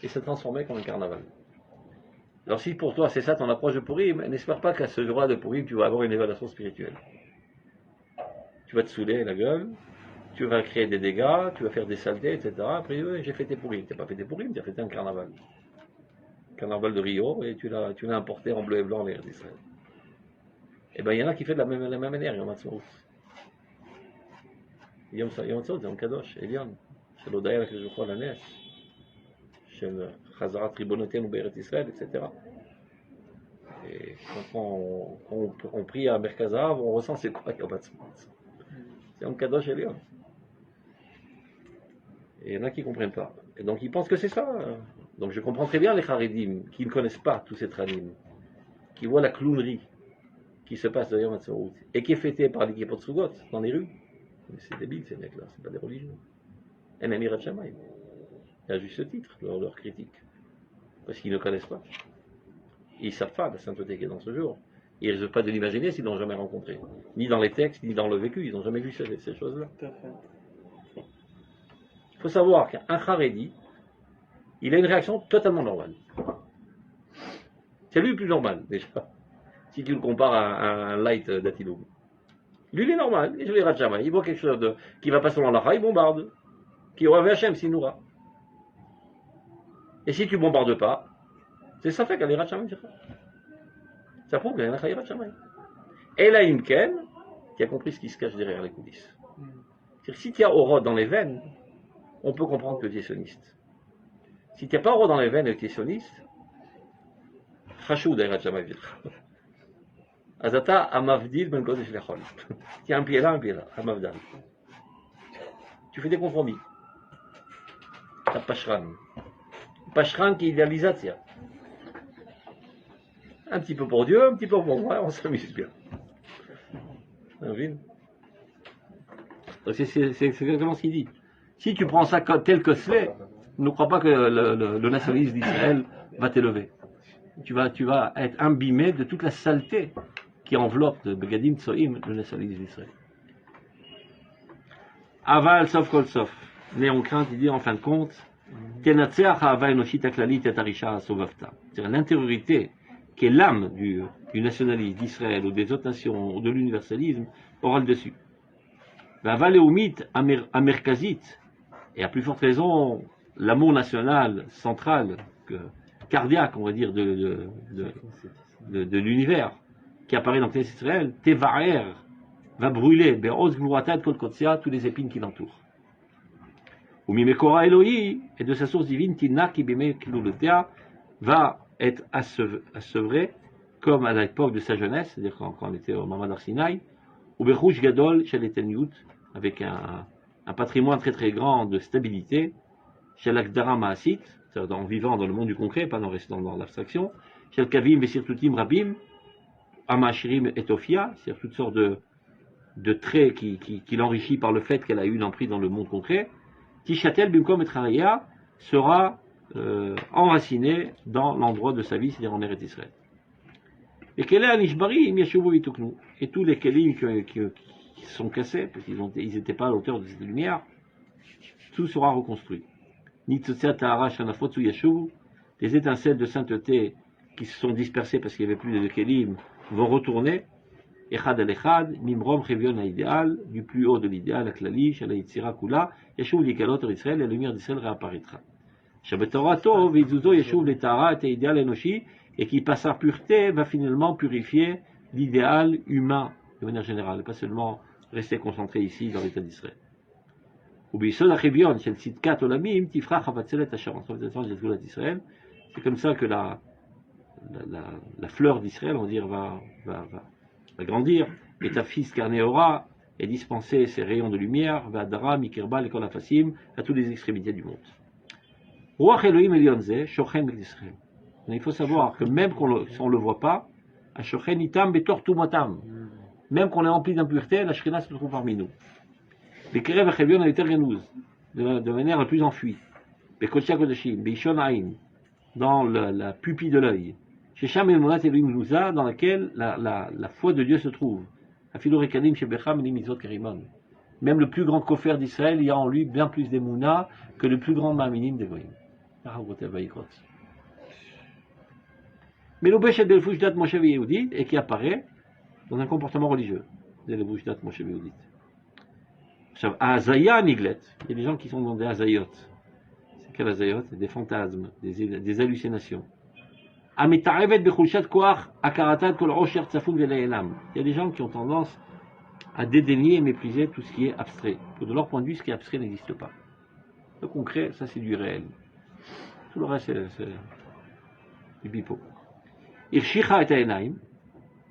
et s'est transformé comme un carnaval. Alors si pour toi c'est ça ton approche de Pourim, n'espère pas qu'à ce jour-là de Pourim tu vas avoir une évaluation spirituelle. Tu vas te saouler la gueule, tu vas créer des dégâts, tu vas faire des saletés, etc. Après j'ai fêté Pourim. Tu n'as pas fêté Pourim, tu as fêté un carnaval. Carnaval de Rio, et tu l'as importé en bleu et blanc vers d'Israël. Et bien il y en a qui font de la même manière, Yom Ha'atzmaut. Yom Ha'atzmaut c'est un kadosh, Elion, c'est l'Odaya avec le Jochol Hanes. של חזרת ריבונותנו בארץ ישראל, etc. Et quand on prie à Merkaz Harav, on ressent c'est quoi Yom Ha'atzmaut. C'est un kadosh Elion. Et il y en a qui ne comprennent pas. Et donc ils pensent que c'est ça. Donc je comprends très bien les Haredim qui ne connaissent pas tous ces tranim, qui voient la clownerie qui se passe de Yom Ha'atzmaut et qui est fêtée par les Kippot Sugot dans les rues. Mais c'est débile ces mecs-là, c'est pas des religions. En Emirat Shamayim. Et à juste titre, leur critique. Parce qu'ils ne connaissent pas. Ils ne savent pas la sainteté qui est dans ce jour. Ils ne risquent pas de l'imaginer s'ils ne l'ont jamais rencontré. Ni dans les textes, ni dans le vécu. Ils n'ont jamais vu ces choses-là. Il faut savoir qu'un Haredi, il a une réaction totalement normale. C'est lui le plus normal, déjà. Si tu le compares à un light d'Atiloum. Lui, il est normal. Il est Ratchama. Il voit quelque chose qui va pas selon l'Acha, il bombarde. Qui aura Hachem, Sinoura. Et si tu ne bombardes pas, c'est ça fait qu'elle est Ratchamay. Ça prouve qu'elle est Ratchamay. Et là, Imken, qui a compris ce qui se cache derrière les coulisses. C'est-à-dire, si tu as Oro dans les veines, on peut comprendre que tu es sioniste. Si tu n'as pas Oro dans les veines et que tu es sioniste, Chashou derrière Ratchamay. Azata Amavdil Ben Kodesh Lechol. Tu as un pied là, Amavdal. Tu fais des compromis. Tu as Pashran. Pashran qui est idéalisation. Un petit peu pour Dieu, un petit peu pour moi, on s'amuse bien. C'est exactement ce qu'il dit. Si tu prends ça tel que c'est, ne crois pas que le nationalisme d'Israël va t'élever. tu vas être imbibé de toute la saleté qui enveloppe de Begadim Tsoim, le nationalisme d'Israël. Aval, sauf kol sauf. Mais on craint, il dit en fin de compte, c'est-à-dire l'intériorité qui est l'âme du nationalisme d'Israël ou des autres nations ou de l'universalisme aura le dessus. Aval et Oumit, Amerkazit, et à plus forte raison, l'amour national, central, cardiaque, on va dire, de l'univers, qui apparaît dans Knesset Israël, Tevaer, va brûler, Be'oz Gvuratad Kol Kotsia, tous les épines qui l'entourent. Ou Mimekora Elohi, et de sa source divine, Tina Kibime Kilulotea, va être assevré, comme à l'époque de sa jeunesse, c'est-à-dire quand on était au Mamad Arsinaï, ou Bechush Gadol, chez les Tenyut, avec un patrimoine très très grand de stabilité, chez l'Akdara Maasit, c'est-à-dire en vivant dans le monde du concret, pas en restant dans l'abstraction, chez le Kavim Vesirtutim Rabim, Amashirim Etofia, c'est-à-dire toutes sortes de traits qui l'enrichit par le fait qu'elle a eu l'emprise dans le monde concret. Tishatel Bimkom et Traya sera enraciné dans l'endroit de sa vie, c'est-à-dire en Eretz Israël. Et tous les kelim qui sont cassés, parce qu'ils n'étaient pas à la hauteur de cette lumière, tout sera reconstruit. Les étincelles de sainteté qui se sont dispersées parce qu'il n'y avait plus de kelim vont retourner. Echad al Echad, Mimrom Chevion l'idéal, du plus haut de l'idéal, la Klali, Shala Yitzira Kula, Yeshuv Likalot Israël, et la lumière d'Israël réapparaîtra. Shabbat-Torato, Vizuzo Yeshuv Letara, et idéal Enoshi, et qui par sa pureté va finalement purifier l'idéal humain de manière générale, pas seulement rester concentré ici dans l'état d'Israël. C'est comme ça que la fleur d'Israël, on va dire, va grandir, et ta fils Carnéora et dispenser ses rayons de lumière, va Dara, Mikirba, l'école Afasim, à toutes les extrémités du monde. Il faut savoir que même si on ne le voit pas, même qu'on est empli d'impureté, la Shrina se trouve parmi nous. Les Kerev Achevion a été de manière la plus enfuie. Les Kodsha Kodashim, Beishon Aïn, dans la pupille de l'œil. Chez Sham El Monat Elohim Nouza, dans laquelle la foi de Dieu se trouve. Afilo Rekadim Shebecham Nimizot Kerimon. Même le plus grand kofer d'Israël, il y a en lui bien plus d'Emouna que le plus grand Maminim d'Egoïm. Mais l'Obeshet de Fujdat Moshe Yehudit, et qui apparaît dans un comportement religieux. C'est le Fujdat Moshe Yehudit. À Azaya Niglet, il y a des gens qui sont dans des Azayot. C'est quel Azayot? Des fantasmes, des hallucinations. Il y a des gens qui ont tendance à dédaigner et mépriser tout ce qui est abstrait. De leur point de vue, ce qui est abstrait n'existe pas. Le concret, ça c'est du réel. Tout le reste, c'est du pipeau. Irshicha et Aenaim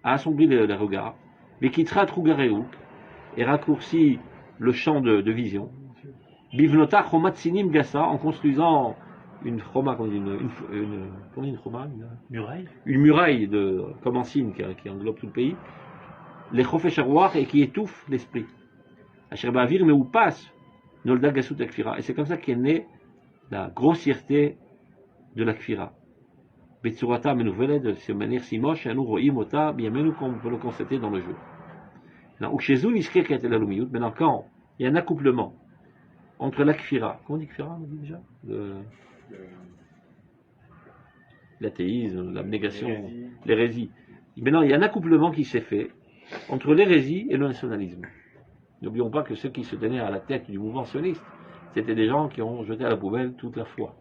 a assombri les regards, mais Kitra Trugareu et raccourci le champ de vision. Bivnota Chomatsinim Gassa, en construisant une choma, une muraille. Une muraille comme en Chine qui englobe tout le pays. Les Chofesh Arouach et qui étouffe l'esprit. Asherba Avir, mais où passe Nolda Gassut Akfira. Et c'est comme ça qu'est née la grossièreté de la Kfira. Betsurata Menouvelet, de cette manière si moche, et nous roimota, bien même qu'on peut le constater dans le jeu. Maintenant, quand il y a un accouplement entre la Kfira, comment on dit Kfira, on dit déjà l'athéisme, l'abnégation, l'hérésie. Maintenant, il y a un accouplement qui s'est fait entre l'hérésie et le nationalisme. N'oublions pas que ceux qui se tenaient à la tête du mouvement sioniste, c'était des gens qui ont jeté à la poubelle toute la foi.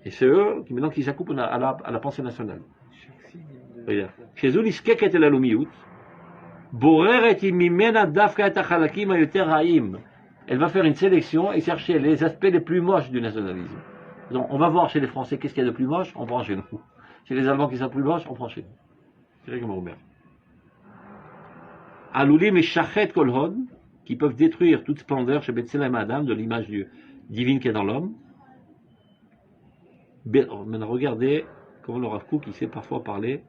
Et c'est eux qui maintenant qui s'accouplent à la pensée nationale. Chez eux, l'isqueket et la lumiout, elle va faire une sélection et chercher les aspects les plus moches du nationalisme. Donc, on va voir chez les Français qu'est-ce qu'il y a de plus moche, on prend chez nous. Chez les Allemands qui sont plus moches, on prend chez nous. C'est vrai comme Robert. Aloulim et Shachet Kolhon, qui peuvent détruire toute splendeur chez Betzelem Adam, de l'image divine qui est dans l'homme. Maintenant, regardez comment le Rav Kook, il sait parfois parler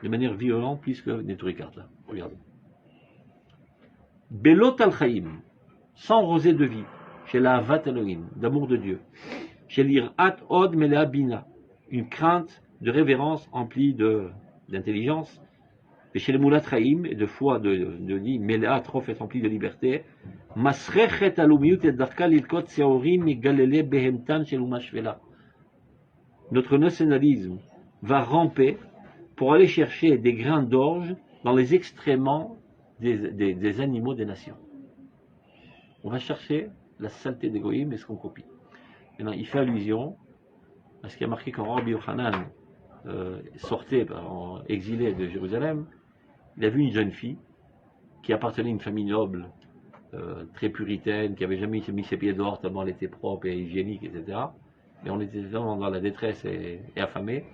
de manière violente, plus que Neturikart, là. Regardez. Belot al-Chaim, sans rosée de vie, chez la Havat Elohim, d'amour de Dieu. Chez l'Irat Od Melea Bina, une crainte de révérence emplie d'intelligence, et chez les Moulat Chaim, et de foi, de dit, Melea, Trof est empli de liberté, Masrechet alumiyut et darka lilkot seorim galele behemtan shel umashvela. Notre nationalisme va ramper pour aller chercher des grains d'orge dans les extréments des animaux des nations. On va chercher la saleté des goïms et ce qu'on copie. Maintenant, il fait allusion à ce qui a marqué quand Rabbi Yochanan sortait exilé de Jérusalem. Il a vu une jeune fille qui appartenait à une famille noble, très puritaine, qui n'avait jamais mis ses pieds dehors tellement elle était propre et hygiénique, etc. Et on était vraiment dans la détresse et affamée.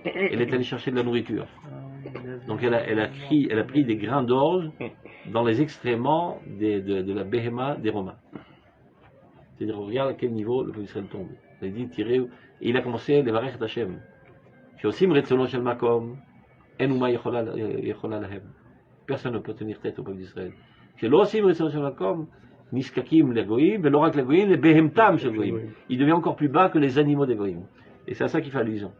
Elle est allée chercher de la nourriture. Donc elle a pris des grains d'orge dans les extréments de la Béhéma des Romains. C'est-à-dire, regarde à quel niveau le peuple d'Israël tombe. Il a dit, tirez, et il a commencé les Varech Hashem. Shosim retzono shel makom, enuma yechola lahem. Personne ne peut tenir tête au peuple d'Israël. Shosim retzono shel makom, niskakim les goïm, velorak les goïm, les behemtam shel goïm. Il devient encore plus bas que les animaux des goïm. Et c'est à ça qu'il fait allusion.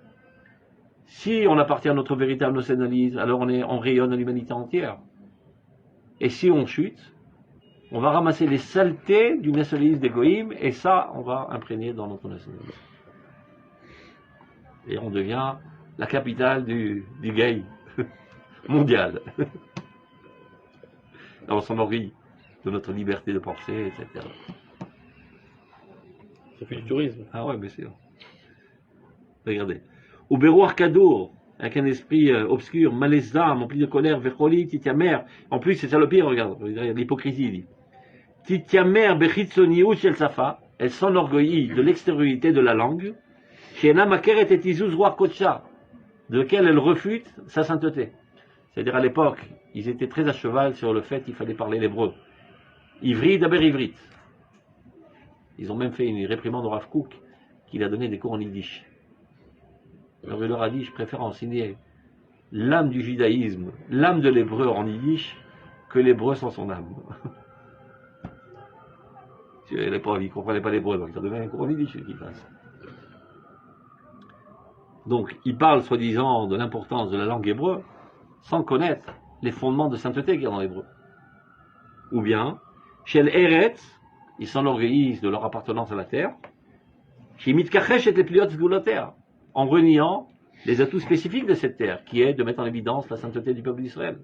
Si on appartient à notre véritable nationalisme, alors on rayonne à l'humanité entière. Et si on chute, on va ramasser les saletés du nationalisme des goïm, et ça, on va imprégner dans notre nationalisme. Et on devient la capitale du gay mondial. On s'enorgueille de notre liberté de penser, etc. Ça fait du tourisme. Ah ouais, bien sûr. Regardez. Au Béroir Kadour, avec un esprit obscur, malaise d'âme, empli de colère, Vecholi, Titiamer. En plus, c'est ça le pire, regarde, l'hypocrisie, il dit. Titiamer Bechitsoniou Shel Safa, elle s'enorgueillit de l'extériorité de la langue, Shena Makeret et Tizuz Roi Kocha, de laquelle elle refute sa sainteté. C'est-à-dire à l'époque, ils étaient très à cheval sur le fait qu'il fallait parler l'hébreu. Ivri d'Aber Ivrit. Ils ont même fait une réprimande au Rav Kook, qu'il a donné des cours en yiddish. Alors il leur a dit, je préfère enseigner l'âme du judaïsme, l'âme de l'hébreu en yiddish, que l'hébreu sans son âme. Les pauvres, ils ne comprenaient pas l'hébreu, donc ça devient un cours en yiddish qu'ils fassent. Donc, il parle soi-disant de l'importance de la langue hébreu, sans connaître les fondements de sainteté qu'il y a dans l'hébreu. Ou bien, chez l'Eretz, ils s'enorgueillissent de leur appartenance à la terre, chez Mitkachesh et les pliotes volontaires, en reniant les atouts spécifiques de cette terre, qui est de mettre en évidence la sainteté du peuple d'Israël.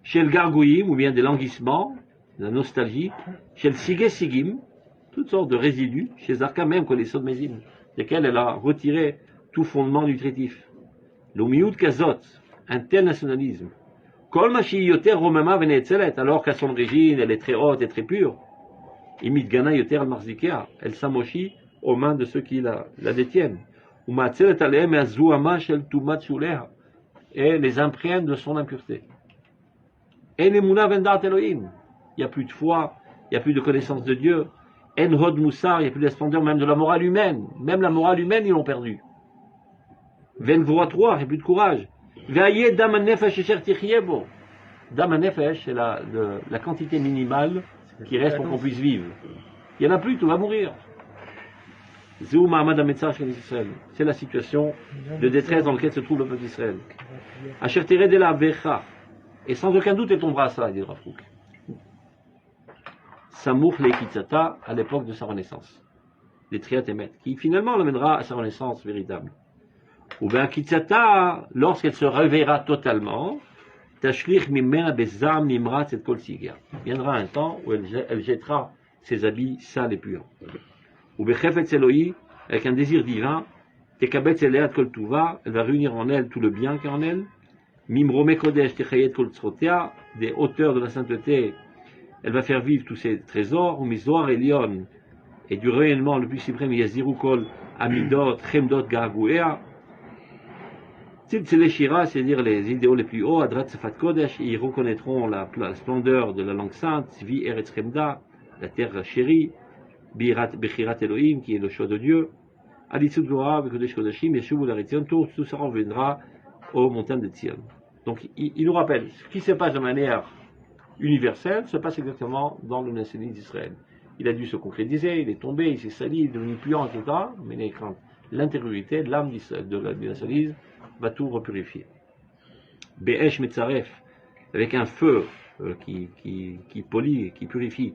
Chez le Gargouïm, ou bien des languissements, de la nostalgie, chez le Sigé Sigim, toutes sortes de résidus, chez Zarka même, comme les Sodmezim, desquels elle a retiré tout fondement nutritif. L'Omioud Kazot, un tel nationalisme, Kol Mashi Yoter Romama Venetzelet, alors qu'à son origine, elle est très haute et très pure, Imit Gana Yoter Al-Marzikea, elle s'amochit aux mains de ceux qui la détiennent. Et les imprègne de son impureté. Il n'y a plus de foi, il n'y a plus de connaissance de Dieu. En hod moussar, il n'y a plus de splendeur même de la morale humaine. Même la morale humaine, ils l'ont perdue. Ven vroatroir, il n'y a plus de courage. Veaye dam nefesh esher tichiebo. Dam nefesh, c'est la quantité minimale qui reste pour qu'on puisse vivre. Il n'y en a plus, tout va mourir. C'est la situation de détresse dans laquelle se trouve le peuple d'Israël. Et sans aucun doute, elle tombera à ça, dit Rav Kook. Samour Lekitzata, à l'époque de sa renaissance. Les Triat Emet, qui finalement l'amènera à sa renaissance véritable. Ou bien Kitzata, lorsqu'elle se réveillera totalement, Tashlich Mimena Bezam Nimrat et Kol Siga. Viendra un temps où elle jettera ses habits sales et purs. Ou Bechefetz Eloi, avec un désir divin, Tekabetz Eleat Kol Tuva, elle va réunir en elle tout le bien qu'il y a en elle. Mimrome Kodesh Techayet Kol Tzrotea, des hauteurs de la sainteté, elle va faire vivre tous ses trésors. Ou Mizoar Elion, et du rayonnement le plus suprême, Yaziru Kol Amidot, Chemdot Gargouea. Tziltzele Shira, c'est-à-dire les idéaux les plus hauts, Adrat Sefat Kodesh, ils reconnaîtront la splendeur de la langue sainte, Vi Eretz Chemda, la terre chérie. Bechirat Elohim, qui est le choix de Dieu, Aditsut Gora, Bekodesh Kodashim, Yeshuv Laretzion, tout ça reviendra aux montagnes de Tzion. Donc il nous rappelle, ce qui se passe de manière universelle se passe exactement dans le nationalisme d'Israël. Il a dû se concrétiser, il est tombé, il s'est sali, il est devenu puant, etc. Mais l'intériorité, l'âme du nationalisme va tout repurifier. Be'esh Metzaref, avec un feu qui polie, qui purifie,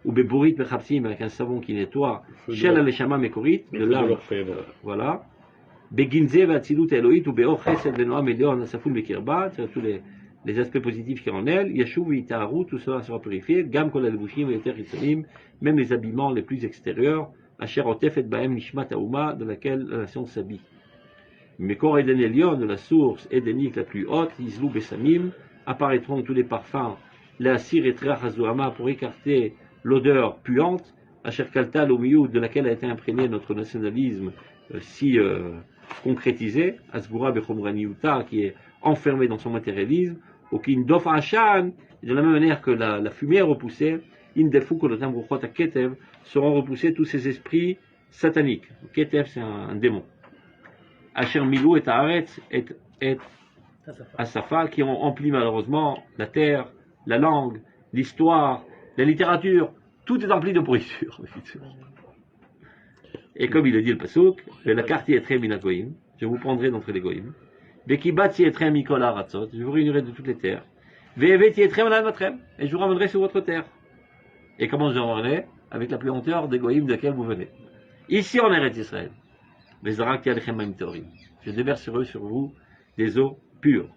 ou Beborit Mechapsim, avec un savon qui nettoie, Shel Aleshama Mekorit, de l'âme, voilà. Beginze Vatzilut Eloït, ou Be'or Chesed Venoam Eleon Nasaful Mekirba, tous les aspects positifs qui sont en elle, Yashuv Itaharu, tout cela sera purifié, Gam Kol Albushim et Hitzonim, même les habillements les plus extérieurs, Asher Otef et Baem Nishmat Aouma, de laquelle la nation s'habille. Mekor Eden Elion, de la source édénique la plus haute, Izlou Bessamim, apparaîtront tous les parfums, la Sir et Trach Hazuama, pour écarter l'odeur puante, Asher Kalta Lomiyou, de laquelle a été imprégné notre nationalisme si concrétisé, Asgura Bechomraniuta, qui est enfermé dans son matérialisme, au Kindof Ashan, de la même manière que la fumée est repoussée, Indefu Kolotam Ruchot Ketev, seront repoussés tous ces esprits sataniques. Ketev, c'est un démon. Asher Milou et Haaretz et Asafa, qui ont empli malheureusement la terre, la langue, l'histoire, la littérature, tout est empli de pourriture. Et comme il le dit le Pasuk, la carte est très minagoïm, je vous prendrai d'entre les goïm. Vekibatsi est très mikola ratzot, je vous réunirai de toutes les terres. Veveti est très malamatrem, et je vous ramènerai sur votre terre. Et comment je vous ramènerai? Avec la puanteur des goïm de laquelle vous venez. Ici en Eretz Israël. Je déverserai sur vous des eaux pures.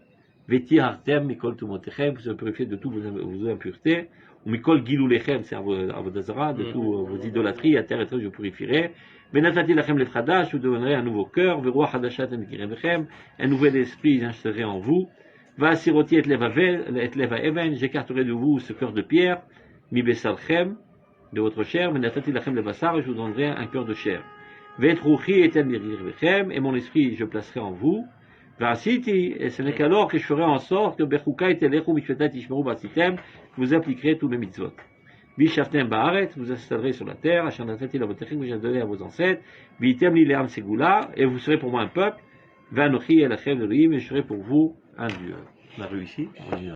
Veti hartem mikol tumotechem, vous serez purifiés de toutes vos impuretés. Ou mikol gilulechem, c'est à vos dazara, de toutes vos idolâtries, à terre et terre je vous purifierai. Benatati lachem lefradash, je vous donnerai un nouveau cœur. Veroach hadashat emikirebechem, un nouvel esprit j'instaurerai en vous. Va siroti et leva even, j'écarterai de vous ce cœur de pierre. Mi besarchem, de votre chair. Benatati lachem levassar, je vous donnerai un cœur de chair. Et mon esprit je placerai en vous. Et ce n'est qu'alors que je ferai en sorte que vous appliquerez tous mes mitzvot. Vous installerez sur la terre, que j'ai donné à vos ancêtres, et vous serez pour moi un peuple, et je serai pour vous un Dieu. On a réussi.